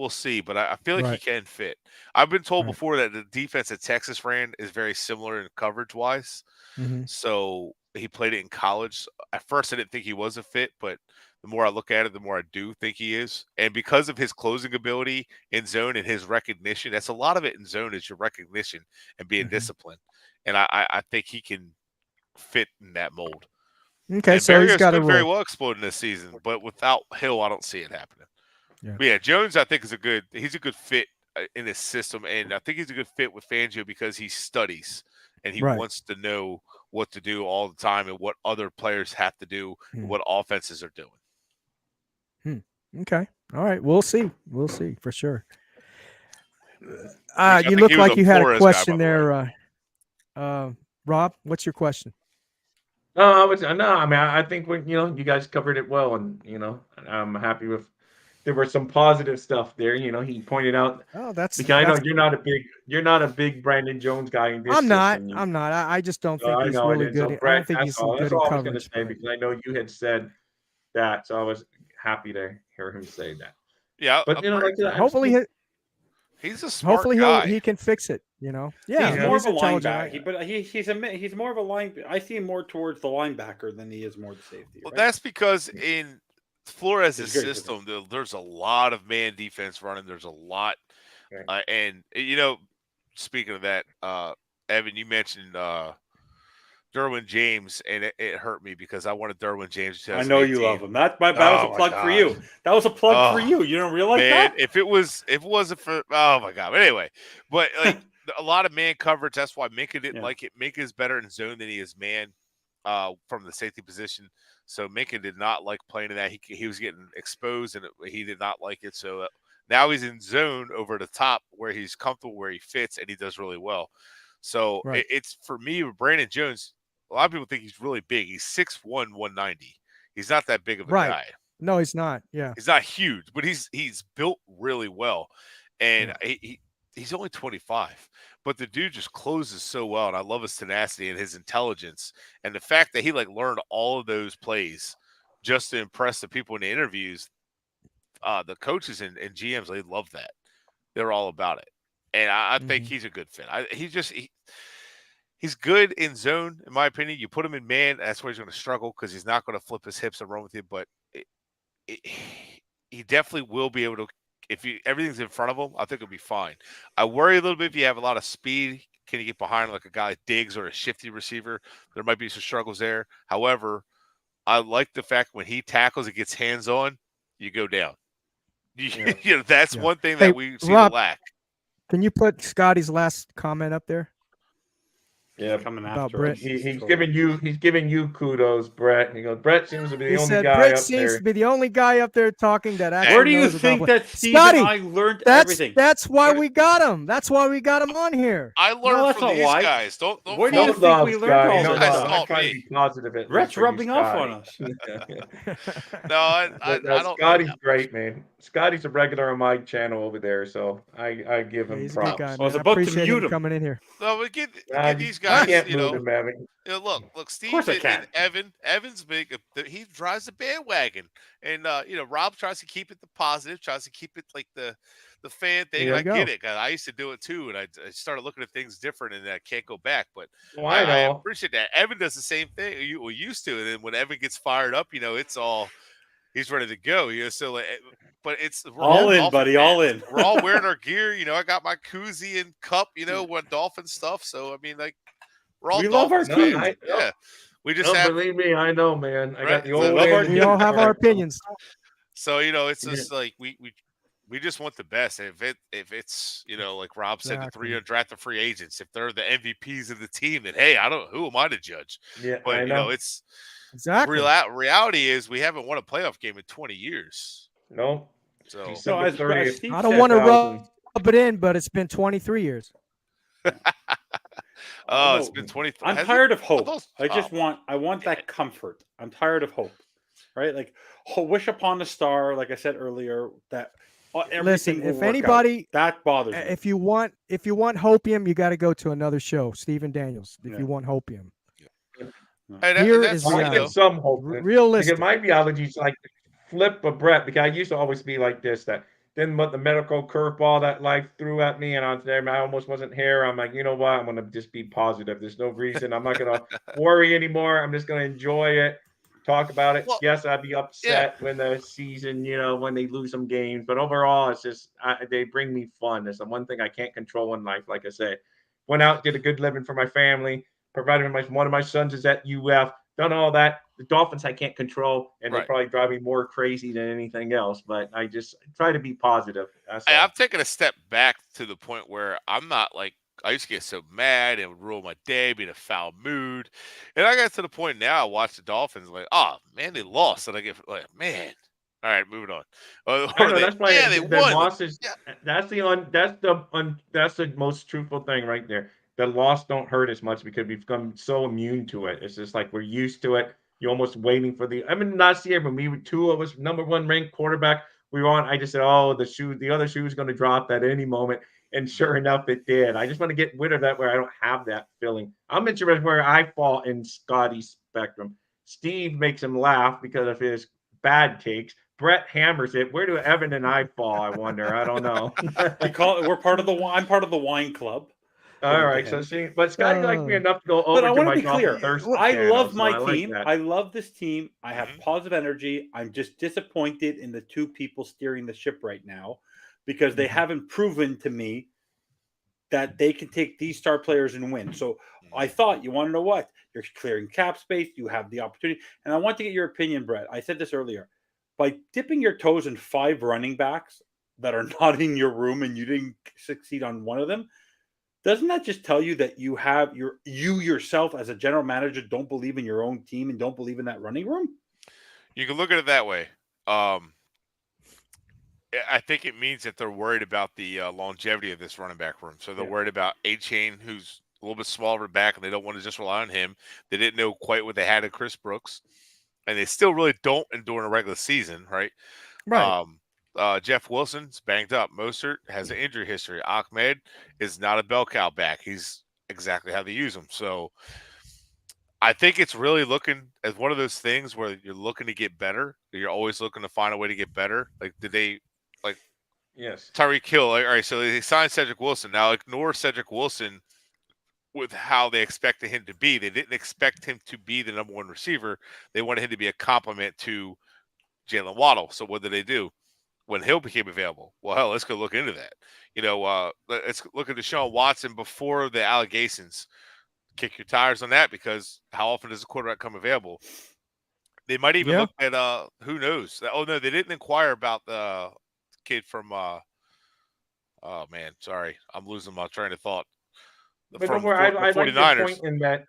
see. But I feel like he can fit. I've been told before that the defense that Texas ran is very similar in coverage wise. Mm-hmm. So he played it in college. At first, I didn't think he was a fit, but the more I look at it, the more I do think he is. And because of his closing ability in zone and his recognition, that's a lot of it in zone is your recognition and being disciplined. And I think he can fit in that mold. Okay, and so Barrios he's got a could very role. well explode in this season, but without Hill, I don't see it happening. Yeah. But yeah, Jones, I think he's a good fit in his system, and I think he's a good fit with Fangio because he studies and he wants to know what to do all the time and what other players have to do and what offenses are doing. Okay. All right. We'll see for sure. I You think look he was like a you had a Flores guy, question by the there, Rob. What's your question? No, I mean, I think you guys covered it well, and I'm happy with. There were some positive stuff there. He pointed out. Oh, that's because I know you're not a big Brandon Jones guy in this. I'm not. system. I'm not. I just don't think I he's know, really and so good. I Brad, don't think he's that's all. good That's in all I was going to coverage. say because I know you had said that, so I was happy to hear him say that. Yeah, But Hopefully, he's a smart hopefully guy. he can fix it. Yeah, he's more of a intelligent. linebacker. But he's more of a line. I see him more towards the linebacker than he is more the safety. Well, right? that's because in Flores' It's great system, there's a lot of man defense running. There's a lot Right. And speaking of that, Evan, you mentioned Derwin James, and it hurt me because I wanted Derwin James. I know you love 2018. him. That was a Oh my plug for God. you. That was a plug for Oh, you. You don't realize man, that? if it wasn't for, oh my God. But anyway, but like a lot of man coverage. That's why Minka didn't like it. Minka is better in zone than he is man, from the safety position. So Minka did not like playing in that. He was getting exposed, and he did not like it. So now he's in zone over the top where he's comfortable, where he fits, and he does really well. So Right. it's for me with Brandon Jones. A lot of people think he's really big. He's 6'1", 190. He's not that big of a guy. No, he's not. Yeah. He's not huge, but he's built really well. And he's only 25. But the dude just closes so well, and I love his tenacity and his intelligence. And the fact that he learned all of those plays just to impress the people in the interviews, the coaches and GMs, they love that. They're all about it. And I think he's a good fit. He's good in zone, in my opinion. You put him in man, that's where he's going to struggle because he's not going to flip his hips and run with you. But he definitely will be able to. If everything's in front of him, I think it'll be fine. I worry a little bit if you have a lot of speed. Can you get behind like a guy like Diggs or a shifty receiver? There might be some struggles there. However, I like the fact when he tackles, it gets hands on, you go down. That's one thing that we seem to lack. Can you put Scotty's last comment up there? Yeah, coming About after Brett. us. he's giving you kudos, Brett. He goes, Brett seems to be the He only said guy Brett up seems there. to be the only guy up there talking that actually Where do you knows about think what- that Steve Scotty, and I learned That's everything? that's why we got him. That's why we got him on here. I learned that's from not these why. guys. Don't Where do you fault think love we learned Scotty. all No this love. stuff? I'm Fault trying me. to be positive. at least Brett's for you, rubbing off Scotty. on us. No, I don't. Scotty's great, man. Scotty's a regular on my channel over there, so I give Yeah, him he's a good props. guy, I was man. I about to appreciate mute him him. coming in here. No, but get these You guys. can't move him, Evan. Look, Steve course I can. and Evan. Evan's big. He drives the bandwagon, and Rob tries to keep it the positive, tries to keep it like the fan thing. There And you I get go. it, 'cause I used to do it too, and I started looking at things different, and I can't go back. But Well, I I know. appreciate that. Evan does the same thing. We used to, and then when Evan gets fired up, it's all he's ready to go. So, but we're All in, Dolphin buddy, all fans. in. We're all wearing our gear. I got my koozie and cup. With Dolphin stuff. So I mean, we're all We love our Dolphins team. fans. Yeah, we just Don't have. believe me, I know, man. I Right. got the We old love our man. We all have our opinions. So it's just like we just want the best. If it's like Rob said, the Exactly. 3 undrafted free agents, if they're the MVPs of the team, then hey, who am I to judge? Yeah, But I know. it's Exactly. reality is we haven't won a playoff game in 20 years. No. So December as 30th. Steve I don't said, want to 2000. rub it in, but it's been 23 years. it's been 20. I'm has it? tired of hope. those- I just want that comfort. I'm tired of hope. Right? Like wish upon a star, like I said earlier, that everything Listen, will if work out. anybody, That bothers me. if you want hopium, you got to go to another show, Stephen Daniels. If Yeah. you want hopium, Hey, Here that's is I fine, get though. some hope. realistic. Because my biology's like flip a Brett, because I used to always be like this, that then what the medical curveball that life threw at me, and I almost wasn't here. I'm like, you know what? I'm going to just be positive. There's no reason. I'm not going to worry anymore. I'm just going to enjoy it, talk about it. Well, Yes, I'd be upset when the season, when they lose some games, but overall, it's just, they bring me fun. It's the one thing I can't control in life. Like I said, went out, did a good living for my family, provided one of my sons is at UF, done all that. The Dolphins I can't control, and they Right. probably drive me more crazy than anything else. But I just try to be positive. That's all. I've taken a step back to the point where I'm not like I used to get so mad and would ruin my day, be in a foul mood, and I got to the point now. I watch the Dolphins like, oh man, they lost, and I get like, man. All right, moving on. I know, that's why they the won. losses. Yeah. That's the most truthful thing right there. The loss don't hurt as much because we've become so immune to it. It's just like we're used to it. You're almost waiting for last year when we were two of us number one ranked quarterback, we were on. I just said, oh, the other shoe is going to drop at any moment. And sure enough, it did. I just want to get rid of that where I don't have that feeling. I'm interested where I fall in Scotty's spectrum. Steve makes him laugh because of his bad takes. Brett hammers it. Where do Evan and I fall? I wonder. I don't know. We're part of the. I'm part of the wine club. All right. So see, but Scotty likes me enough to go over But I to want my to be clear. Thirst I channel, love so my I like team. that. I love this team. I have positive energy. I'm just disappointed in the two people steering the ship right now. because they haven't proven to me that they can take these star players and win. So I thought, you want to know what? You're clearing cap space. You have the opportunity. And I want to get your opinion, Brett. I said this earlier. By dipping your toes in 5 running backs that are not in your room and you didn't succeed on one of them, doesn't that just tell you that you yourself as a general manager don't believe in your own team and don't believe in that running room? You can look at it that way. I think it means that they're worried about the longevity of this running back room. So they're worried about A-Chain, who's a little bit smaller back, and they don't want to just rely on him. They didn't know quite what they had in Chris Brooks, and they still really don't during a regular season, right? Right. Jeff Wilson's banged up. Mostert has an injury history. Ahmed is not a bell cow back. He's exactly how they use him. So I think it's really looking as one of those things where you're looking to get better. You're always looking to find a way to get better. Like, did they Yes. Tyreek Hill? Like, all right, so they signed Cedric Wilson. Now ignore Cedric Wilson with how they expected him to be. They didn't expect him to be the number 1 receiver. They wanted him to be a complement to Jalen Waddle. So what did they do when Hill became available? Well, hell, let's go look into that. Let's look at Deshaun Watson before the allegations. Kick your tires on that, because how often does a quarterback come available? They might even look at who knows. Oh no, they didn't inquire about the kid from oh man, sorry, I'm losing my train of thought. But don't worry, I like the point in that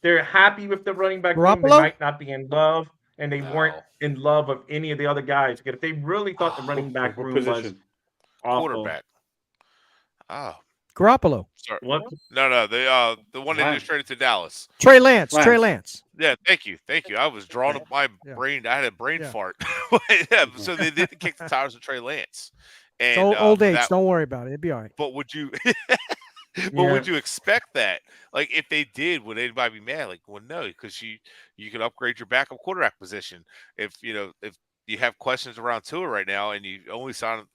they're happy with the running back room. They might not be in love, and they weren't in love of any of the other guys. Because if they really thought the running back room was awful, quarterback. Garoppolo. Sorry. What? No, the one they just traded to Dallas. Trey Lance. Trey Lance. Yeah, thank you. I was drawing up my brain. I had a brain fart. So they didn't kick the tires with Trey Lance. And old age. Don't worry about it. It'd be all right. But would you? Would you expect that? Like, if they did, would anybody be mad? Like, well, no, because you could upgrade your backup quarterback position. If you have questions around Tua right now, and you only signed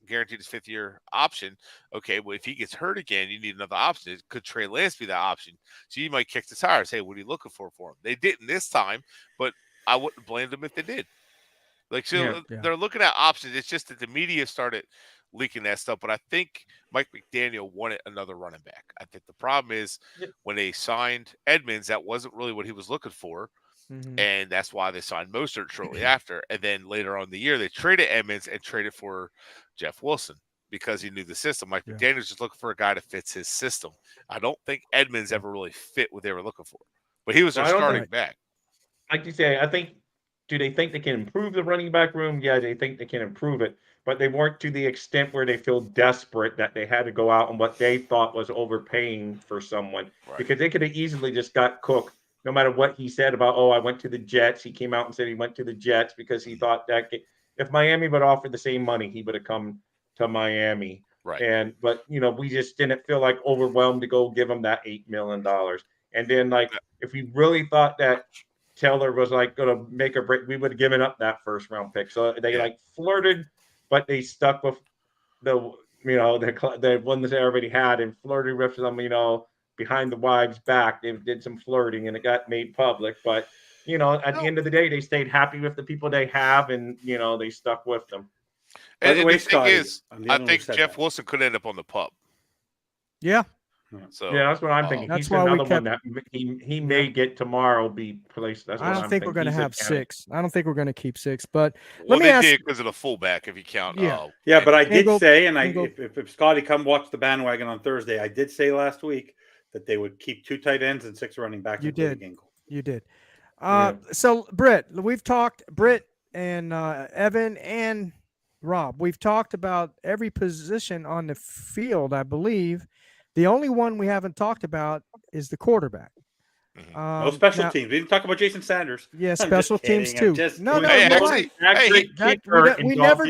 guaranteed his 5th-year option, okay, well, if he gets hurt again, you need another option. Could Trey Lance be that option? So you might kick the tires. Hey, what are you looking for him? They didn't this time, but I wouldn't blame them if they did. Like, so they're looking at options. It's just that the media started leaking that stuff. But I think Mike McDaniel wanted another running back. I think the problem is when they signed Edmonds, that wasn't really what he was looking for. Mm-hmm. And that's why they signed Mostert shortly after. And then later on in the year, they traded Edmonds and traded for Jeff Wilson because he knew the system. Mike McDaniel's just looking for a guy that fits his system. I don't think Edmonds ever really fit what they were looking for. But he was their starting back. Like you say, I think, do they think they can improve the running back room? Yeah, they think they can improve it. But they weren't to the extent where they feel desperate that they had to go out on what they thought was overpaying for someone. Right. Because they could have easily just got Cook. No matter what he said about, I went to the Jets. He came out and said he went to the Jets because he thought that if Miami would offer the same money, he would have come to Miami. Right. But we just didn't feel like overwhelmed to go give him that $8 million. And then if we really thought that Taylor was going to make a break, we would have given up that 1st-round pick. So they flirted, but they stuck with the one that they already had and flirted with them, behind the wives' back. They did some flirting and it got made public. But, at the end of the day, they stayed happy with the people they have and, they stuck with them. And the thing is, I think Jeff Wilson could end up on the pup. Yeah. So that's what I'm thinking. That's He's why another we kept, one that he may get tomorrow be placed. That's what I don't think we're going to have 6. I don't think we're going to keep 6. But let me ask, did because of the fullback, if you count. Yeah, but I did say, and if Scotty come watch the bandwagon on Thursday, I did say last week that they would keep 2 tight ends and 6 running backs. You did. So Britt, we've talked. Britt and Evan and Rob, we've talked about every position on the field, I believe. The only one we haven't talked about is the quarterback. Special teams. We didn't talk about Jason Sanders. Yeah, special teams too. No, we never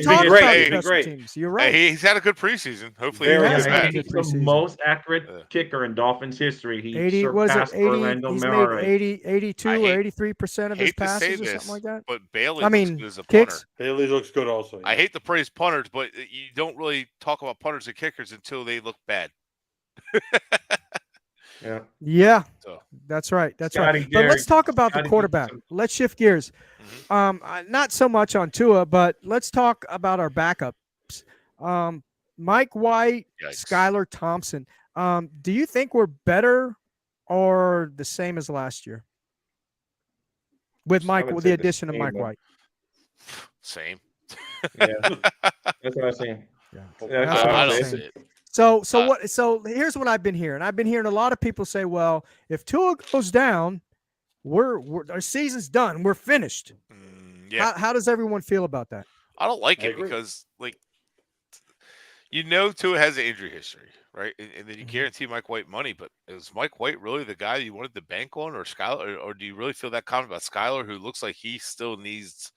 talked about special teams. You're right. He's had a good preseason. Hopefully, he's the most accurate kicker in Dolphins history. He surpassed Orlando Mara. 82 or 83% of his passes or something like that. But Bailey looks as a punter. Bailey looks good also. Yeah. I hate to praise punters, but you don't really talk about punters and kickers until they look bad. Yeah, that's right. That's right. But let's talk about the quarterback. Let's shift gears. Not so much on Tua, but let's talk about our backups. Mike White, Yikes. Skylar Thompson. Do you think we're better or the same as last year with would the say the addition of same, Mike but- White? Same. Yeah, that's what I'm saying. Yeah. That's That's what what I'm I'm I don't saying. see it. So here's what I've been hearing. I've been hearing a lot of people say, well, if Tua goes down, our season's done. We're finished. Yeah. How does everyone feel about that? I don't like I it agree. because, like, Tua has an injury history, right? And then you Mhm. guarantee Mike White money, but is Mike White really the guy you wanted to bank on, or Skylar, or do you really feel that confident about Skylar, who looks like he still needs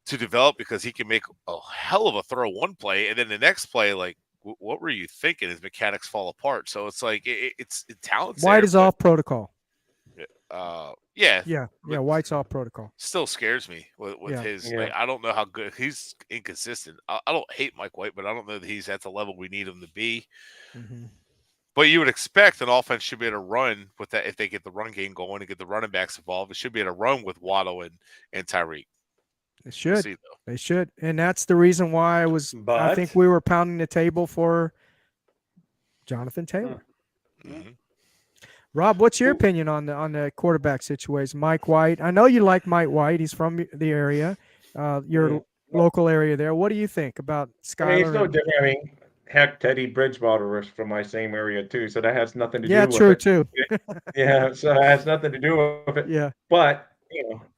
to develop because he can make a hell of a throw one play, and then the next play, like, what were you thinking? His mechanics fall apart. So it's like it's talent's White there, is but, off protocol. yeah, Yeah. but White's off protocol. still scares me with Yeah. his. Yeah. Like, I don't know how good he's inconsistent. I don't hate Mike White, but I don't know that he's at the level we need him to be. Mhm. But you would expect an offense should be able to run with that if they get the run game going and get the running backs involved. It should be able to run with Waddle and Tyreek. They We'll should. see, though. They should. And that's the reason why I But think we were pounding the table for Jonathan Taylor. Mhm. Rob, what's your Who- opinion on the quarterback situation? Mike White. I know you like Mike White. He's from the area, your Yeah. local area there. What do you think about I mean, it's Skylar? no different. I mean, heck, Teddy Bridgewater was from my same area too, so that has nothing to Yeah, do with true it. too. Yeah, so that has nothing to do with it. Yeah. But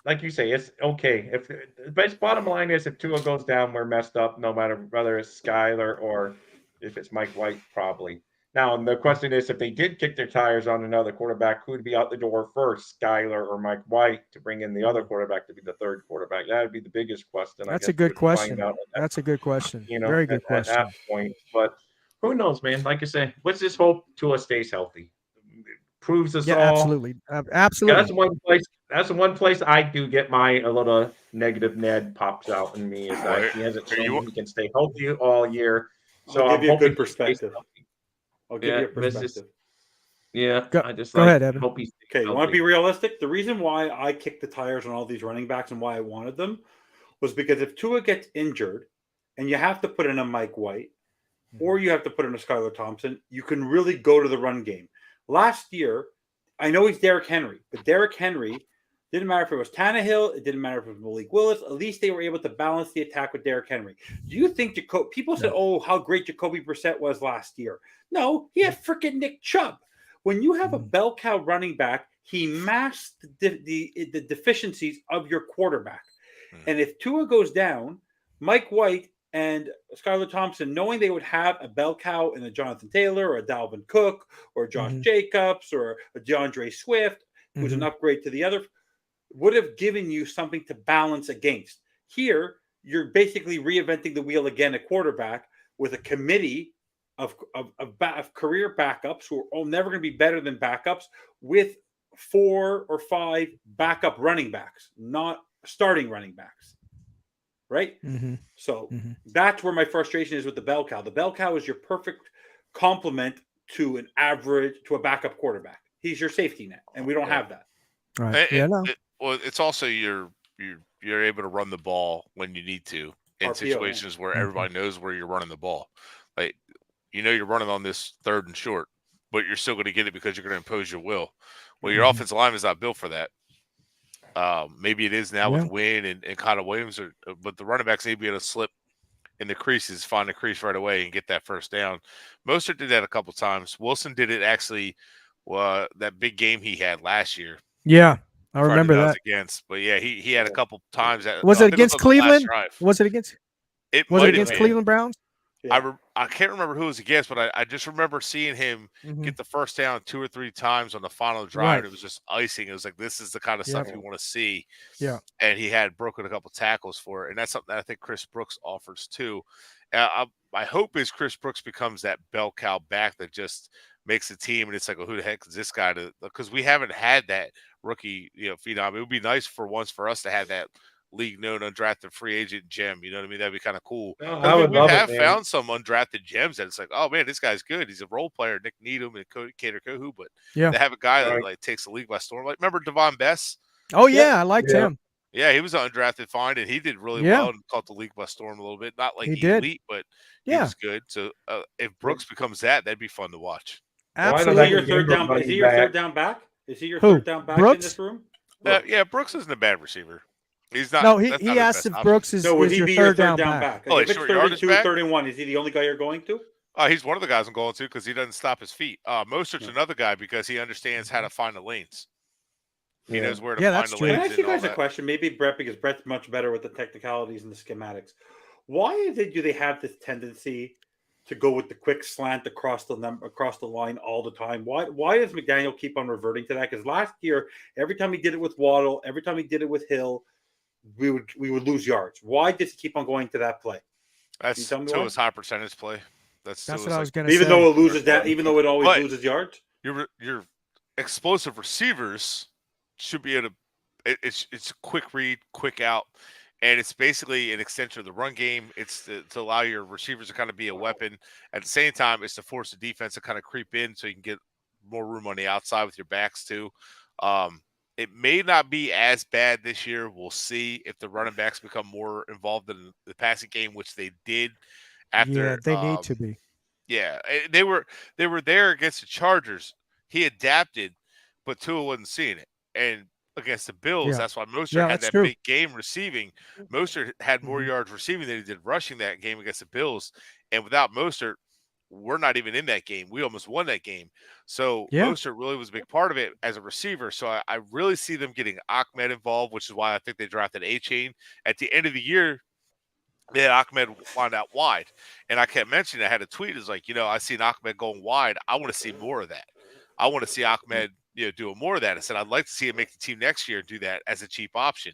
like you say, it's okay. If the bottom line is, if Tua goes down, we're messed up. No matter whether it's Skyler or if it's Mike White, probably. Now the question is, if they did kick their tires on another quarterback, who'd be out the door first, Skyler or Mike White, to bring in the other quarterback to be the third quarterback? That would be the biggest question. That's I a guess good we'd find question. out at That's a good question. that, Very good at question. that point. But who knows, man? Like I say, let's just hope Tua stays healthy. Proves us Yeah, all. absolutely. Yeah, Absolutely. that's one place. That's the one place I do get a little negative Ned pops out in me is that he hasn't shown he can stay healthy all year. So I'll I'm give you a hoping good he stays perspective. healthy. I'll give you a this is- perspective. Yeah, Go- I just go ahead, Evan. hope he stays Okay, you want to healthy. be realistic? The reason why I kicked the tires on all these running backs and why I wanted them was because if Tua gets injured and you have to put in a Mike White or you have to put in a Skylar Thompson, you can really go to the run game. Last year, I know he's Derrick Henry, but Derrick Henry didn't matter if it was Tannehill, it didn't matter if it was Malik Willis. At least they were able to balance the attack with Derrick Henry. Do you think people said, "Oh, how great Jacoby Brissett was last year"? No, he had freaking Nick Chubb. When you have a bell cow running back, he masked the deficiencies of your quarterback. And if Tua goes down, Mike White and Skylar Thompson, knowing they would have a bell cow in a Jonathan Taylor or a Dalvin Cook or Josh Jacobs or a DeAndre Swift, who's an upgrade to the other, would have given you something to balance against. Here, you're basically reinventing the wheel again at quarterback with a committee of career backups who are never going to be better than backups with 4 or 5 backup running backs, not starting running backs. Right? So that's where my frustration is with the bell cow. The bell cow is your perfect complement to a backup quarterback. He's your safety net, and we don't have that. Right. Yeah, no. Well, it's also you're able to run the ball when you need to in RPO, situations where everybody knows where you're running the ball. Like, you're running on this third and short, but you're still going to get it because you're going to impose your will. Well, your offensive line is not built for that. Maybe it is now with Wynn and Connor Williams, but the running backs need to be able to slip in the creases, find the crease right away, and get that first down. Mostert did that a couple times. Wilson did it actually. That big game he had last year. Yeah, I remember that. But yeah, he had a couple times. Was it against Cleveland? Was it against Cleveland Cleveland Browns? Yeah. I can't remember who it was against, but I just remember seeing him get the first down 2 or 3 times on the final drive. Right. And it was just icing. It was like, this is the kind of stuff you want to see. Yeah. And he had broken a couple tackles for it. And that's something that I think Chris Brooks offers too. My hope is Chris Brooks becomes that bell cow back that just makes the team. And it's like, well, who the heck is this guy? Because we haven't had that rookie, phenom. It would be nice for us to have that league known undrafted free agent gem. You know what I mean? That'd be kind of cool. I would love it, man. Found some undrafted gems that it's like, oh man, this guy's good. He's a role player, Nick Needham and Cater Kohu, but to have a guy that like takes the league by storm. Like, remember Devon Bess? Oh yeah, I liked him. Yeah, he was an undrafted find, and he did really Yeah. well and caught the league by storm a little bit. Not like He did. elite, but he Yeah. was good. So if Brooks becomes that'd be fun to watch. Well, I know Is that he your could third Denver down? running Is he your back. third down back? Is he your Who? third down back in Brooks? this room? Brooks. Yeah, Brooks isn't a bad receiver. He's not. No, that's he not his asked best if option. Brooks is, No, would is he your be your third down back. back? Oh, Like, if his it's short yardage 32, back? 31, is he the only guy you're going to? He's one of the guys I'm going to because he doesn't stop his feet. Mostert's another guy because he understands how to find the lanes. He knows where to Yeah, find that's the true. Can I lanes. ask you and all guys a that. question? Maybe Brett, because Brett's much better with the technicalities and the schematics. Why do they have this tendency to go with the quick slant across the line all the time? Why does McDaniel keep on reverting to that? Because last year, every time he did it with Waddle, every time he did it with Hill, we would lose yards. Why does he keep on going to that play? That's tell me to why? his high percentage play. That's That's to what I his, was going to say. Even though it loses that, even though it always But- loses yards. your explosive receivers should be able to. It's a quick read, quick out, and it's basically an extension of the run game. It's to allow your receivers to kind of be a weapon. At the same time, it's to force the defense to kind of creep in so you can get more room on the outside with your backs too. It may not be as bad this year. We'll see if the running backs become more involved in the passing game, which they did after. Yeah, they need to be. Yeah, they were there against the Chargers. He adapted, but Tua wasn't seeing it. And against the Bills, Yeah. that's why Mostert Yeah, had that's that true. big game receiving. Mostert had more Mhm. yards receiving than he did rushing that game against the Bills. And without Mostert, we're not even in that game. We almost won that game. So Yeah. Mostert really was a big part of it as a receiver. So I really see them getting Ahmed involved, which is why I think they drafted A-Chain. At the end of the year, they had Ahmed wind out wide. And I kept mentioning, I had a tweet, is like, I seen Ahmed going wide. I want to see more of that. I want to see Ahmed, doing more of that. I said, I'd like to see him make the team next year and do that as a cheap option.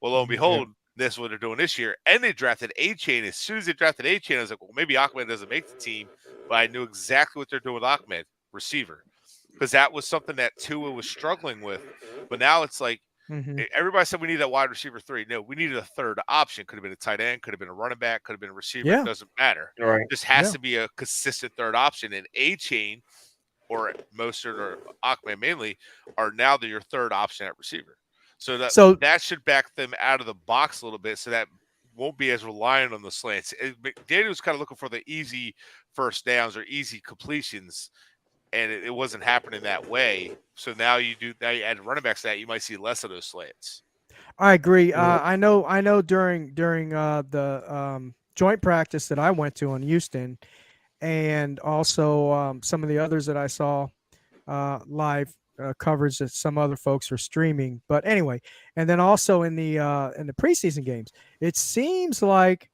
Well, lo and behold, this is what they're doing this year. And they drafted A-Chain. As soon as they drafted A-Chain, I was like, well, maybe Ahmed doesn't make the team. But I knew exactly what they're doing with Ahmed, receiver. Because that was something that Tua was struggling with. But now it's like, Mhm. everybody said we need that wide receiver 3. No, we needed a third option. Could have been a tight end, could have been a running back, could have been a receiver. Yeah. It doesn't matter. All right. This has Yeah. to be a consistent third option. And A-Chain or Mostert or Ahmed mainly are now your third option at receiver. So that should back them out of the box a little bit, so that won't be as reliant on the slants. McDaniel's kind of looking for the easy first downs or easy completions, and it wasn't happening that way. So now you add running backs to that, you might see less of those slants. I agree. I know during the joint practice that I went to in Houston, and also some of the others that I saw live coverage that some other folks are streaming. But anyway, and then also in the preseason games, it seems like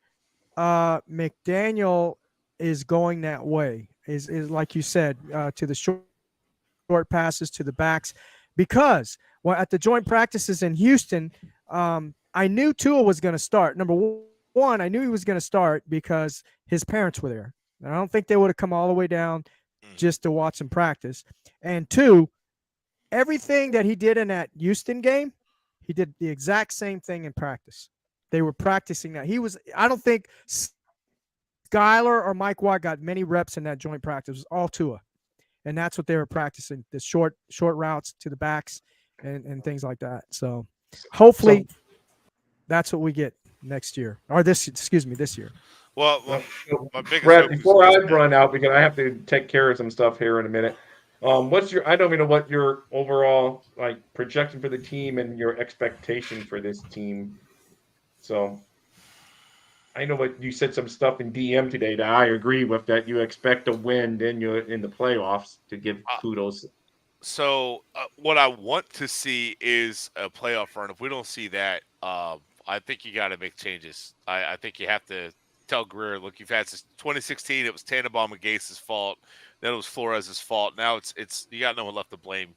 McDaniel is going that way. Is like you said, to the short passes to the backs, because at the joint practices in Houston, I knew Tua was going to start. Number one, I knew he was going to start because his parents were there. And I don't think they would have come all the way down just to watch him practice. And two, everything that he did in that Houston game, he did the exact same thing in practice. They were practicing that. I don't think Skyler or Mike White got many reps in that joint practice. It was all Tua. And that's what they were practicing, the short routes to the backs and things like that. So hopefully that's what we get next year, or this year. Well, my biggest Brett, hope is before I that- run out, because I have to take care of some stuff here in a minute. I don't even know what your overall projection for the team and your expectation for this team. So I know what you said, some stuff in DM today that I agree with, that you expect to win, then you're in the playoffs, to give kudos. So what I want to see is a playoff run. If we don't see that, I think you got to make changes. I think you have to tell Greer, look, you've had since 2016. It was Tannenbaum and Gase's fault. Then it was Flores' fault. Now it's you got no one left to blame.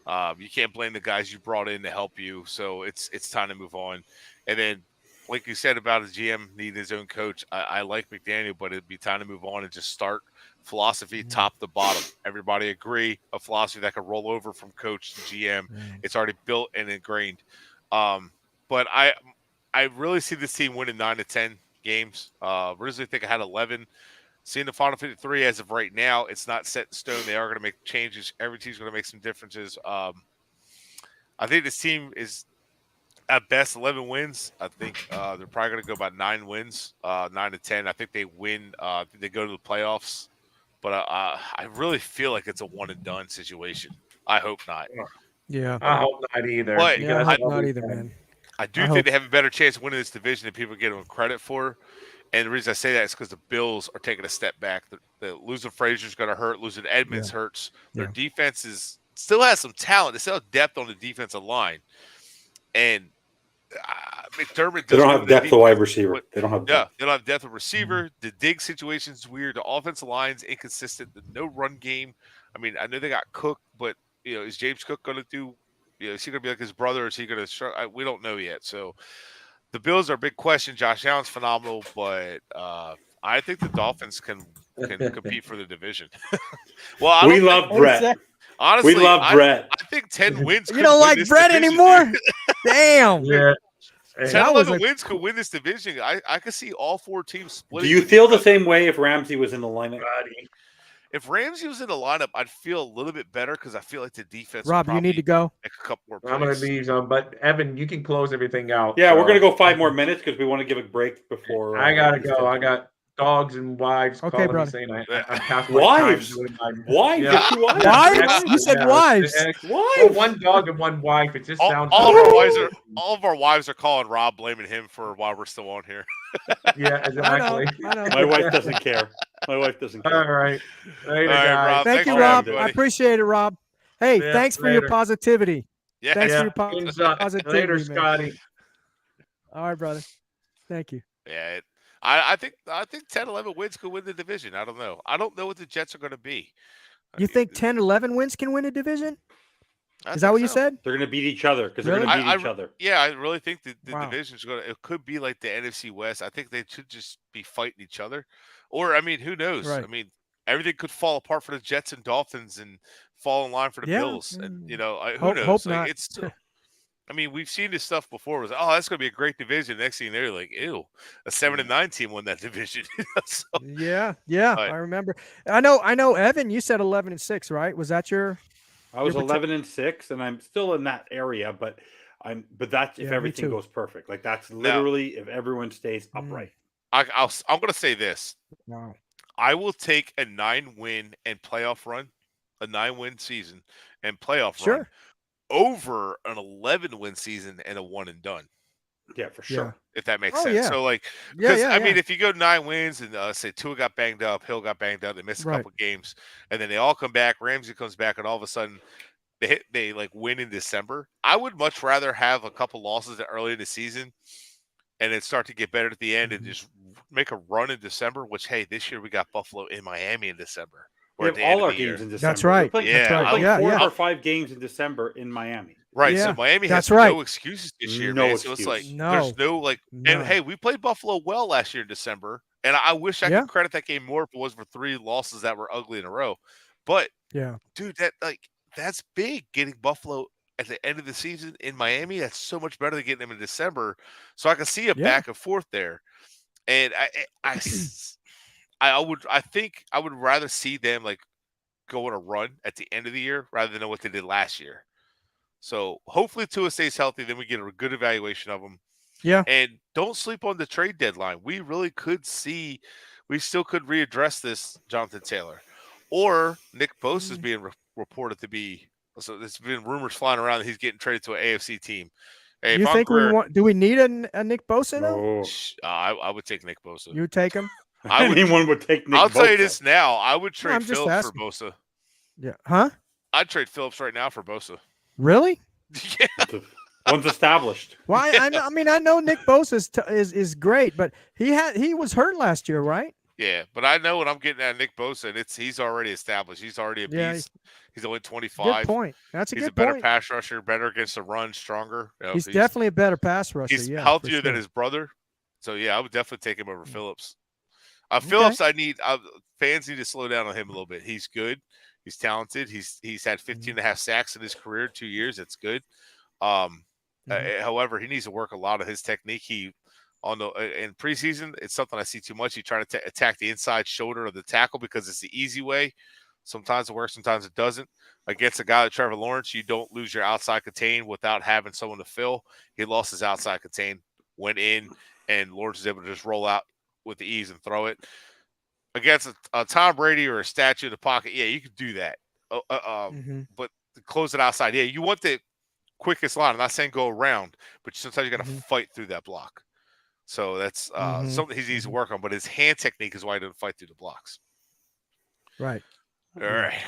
You can't blame the guys you brought in to help you. So it's time to move on. And then, like you said about his GM needing his own coach, I like McDaniel, but it'd be time to move on and just start philosophy top to bottom. Everybody agree, a philosophy that can roll over from coach to GM. It's already built and ingrained. But I really see this team winning 9 to 10 games. Originally think I had 11. Seeing the final 53 as of right now, it's not set in stone. They are going to make changes. Every team's going to make some differences. I think this team is at best 11 wins. I think they're probably going to go about 9 wins, 9 to 10. I think they win. I think they go to the playoffs. But I really feel like it's a one and done situation. I hope not. Yeah. I hope not either. But Yeah, I because hope not either, man. I do I think hope- they have a better chance of winning this division than people give them credit for. And the reason I say that is because the Bills are taking a step back. The losing Frazier's going to hurt. Losing Edmonds hurts. Their Yeah. defense still has some talent. They still have depth on the defensive line. And McDermott They don't doesn't have depth at wide receiver. They don't have Yeah, depth. they don't have depth of receiver. The dig situation's weird. The offensive line's inconsistent. No run game. I mean, I know they got Cook, but is James Cook going to do? Is he going to be like his brother? Or is he going to? We don't know yet. So the Bills are a big question. Josh Allen's phenomenal, but I think the Dolphins can compete for the division. Well, We love Brett. Honestly, We love Brett. I think 10 wins. You don't like Brett anymore? Damn. Yeah. 10, That was 11 wins could win this division. I could see all 4 teams splitting. Do you feel the same way if Ramsey was in the lineup? If Ramsey was in the lineup, I'd feel a little bit better because I feel like the defense. Rob, you need to go. Make a couple more I'm going to plays. leave, but Evan, you can close everything out. Yeah, we're so. going to go 5 more minutes because we want to give a break before. I got to go. I got dogs and wives Okay, calling brother. me saying I'm past my Wives? time doing my Wives? Yeah. Just 2 wives? Wives? You said wives. Well, one dog and one wife. It just sounds. All of our wives are calling Rob, blaming him for why we're still on here. Yeah, exactly. I know. My wife doesn't care. My wife doesn't care. All right. Later, All right, guys. Rob. Thank Thanks you, for Rob. everybody. I appreciate it, Rob. Hey, Yeah, thanks for your later. positivity. Yeah. Thanks for your Later, positivity, man. Scotty. All right, brother. Thank you. Yeah. I think 10, 11 wins could win the division. I don't know. I don't know what the Jets are going to be. You think 10, 11 wins can win a division? I Is that think what you so. said? They're going to beat each other because they're Really? going to beat each other. Yeah, I really think the Wow. division's going to. It could be like the NFC West. I think they should just be fighting each other. Or, I mean, who knows? Right. I mean, everything could fall apart for the Jets and Dolphins and fall in line for the Yeah. Bills. And, who Hope knows? not. It's. I mean, we've seen this stuff before. It was that's going to be a great division. Next thing they're like, ew, a 7-9 team won that division. So, Yeah, Right. I remember. I know, Evan, you said 11-6, right? Was that your? I was You're 11-6, and I'm still in that area, but that's Yeah, if me everything too. goes perfect. Like that's literally if everyone stays Mm. upright. I'm going to say this. Wow. I will take a 9-win and playoff run, a 9-win season and playoff run Sure. over an 11-win season and a one and done. Yeah, for sure. If that makes Oh, sense. yeah. So like, Yeah, because yeah, I mean, yeah. if you go 9 wins and say Tua got banged up, Hill got banged up, they missed a Right. couple games, and then they all come back, Ramsey comes back, and all of a sudden they like win in December. I would much rather have a couple losses early in the season and then start to get better at the end and just make a run in December. Which this year we got Buffalo in Miami in December. We Or at have the end all of our the year. games in December. That's right. We're playing, Yeah, we're playing yeah, 4 yeah. or 5 games in December in Miami. Right, Yeah, so Miami that's has right. no excuses this year, No man. So it's like excuse. No. there's no like, No. and hey, we played Buffalo well last year in December, and I wish I Yeah. could credit that game more if it was for 3 losses that were ugly in a row. But Yeah. dude, that's big getting Buffalo at the end of the season in Miami. That's so much better than getting them in December. So I can see a Yeah. back and forth there, and I think I would rather see them like go on a run at the end of the year rather than what they did last year. So hopefully Tua stays healthy, then we get a good evaluation of him. Yeah. And don't sleep on the trade deadline. We really could see, we still could readdress this Jonathan Taylor. Or Nick Bosa is being reported to be, so there's been rumors flying around that he's getting traded to an AFC team. Hey, You if I'm think we Greer, want? Do we need a Nick Bosa though? No. I would take Nick Bosa. You take him? I would- Anyone would take Nick I'll tell you Bosa. this now. I would trade I'm just Phillips asking. for Bosa. Yeah. Huh? I'd trade Phillips right now for Bosa. Really? Yeah. One's established. Why? I mean, I know Nick Bosa is great, but he was hurt last year, right? Yeah, but I know what I'm getting at Nick Bosa, and he's already established. He's already a Yeah, beast. He's only Good 25. point. That's a He's a good better point. pass rusher, better against the run, stronger. He's definitely a better pass rusher. he's yeah, for healthier than sure. his brother. So yeah, I would definitely take him over Phillips. Phillips, fans need to slow down on him a little bit. He's good. He's talented. He's had 15 and a half sacks in his career, 2 years. That's good. However, he needs to work a lot of his technique. In preseason, it's something I see too much. He's trying to attack the inside shoulder of the tackle because it's the easy way. Sometimes it works, sometimes it doesn't. Against a guy like Trevor Lawrence, you don't lose your outside contain without having someone to fill. He lost his outside contain, went in, and Lawrence was able to just roll out with the ease and throw it. Against a Tom Brady or a statue in the pocket, yeah, you could do that. But to close it outside, yeah, you want the quickest line. I'm not saying go around, but sometimes you got to fight through that block. So that's something he needs to work on. But his hand technique is why he doesn't fight through the blocks. Right. All right.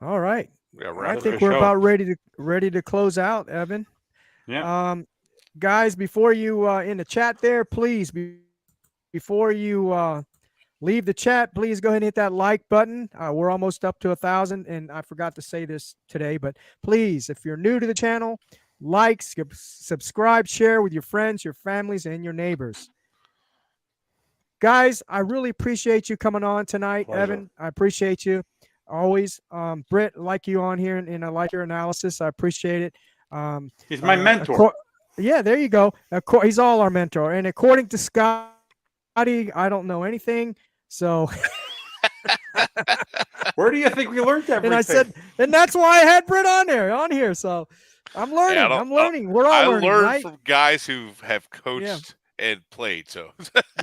All right. Yeah, I think we're about ready to close out, Evan. Yeah. Guys, before you in the chat there, please before you leave the chat, please go ahead and hit that like button. We're almost up to 1,000, and I forgot to say this today, but please, if you're new to the channel, like, subscribe, share with your friends, your families, and your neighbors. Guys, I really appreciate you coming on tonight. Pleasure. Evan, I appreciate you always. Britt, I like you on here, and I like your analysis. I appreciate it. He's my mentor. Yeah, there you go. He's all our mentor. And according to Scotty, I don't know anything. So where do you think we learned everything? And I said, and that's why I had Britt on here. So I'm learning. Yeah, I'm learning. We're all learning. I learned right? from guys who have coached and played. So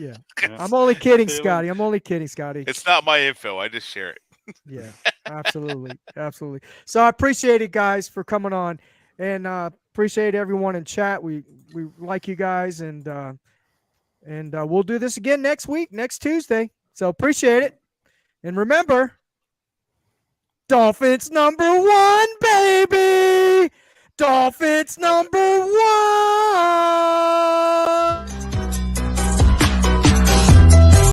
yeah. I'm only kidding, Scotty. I'm only kidding, Scotty. It's not my info. I just share it. Yeah, absolutely. Absolutely. So I appreciate it, guys, for coming on, and appreciate everyone in chat. We like you guys, and we'll do this again next week, next Tuesday. So appreciate it. And remember, Dolphins #1, baby. Dolphins #1.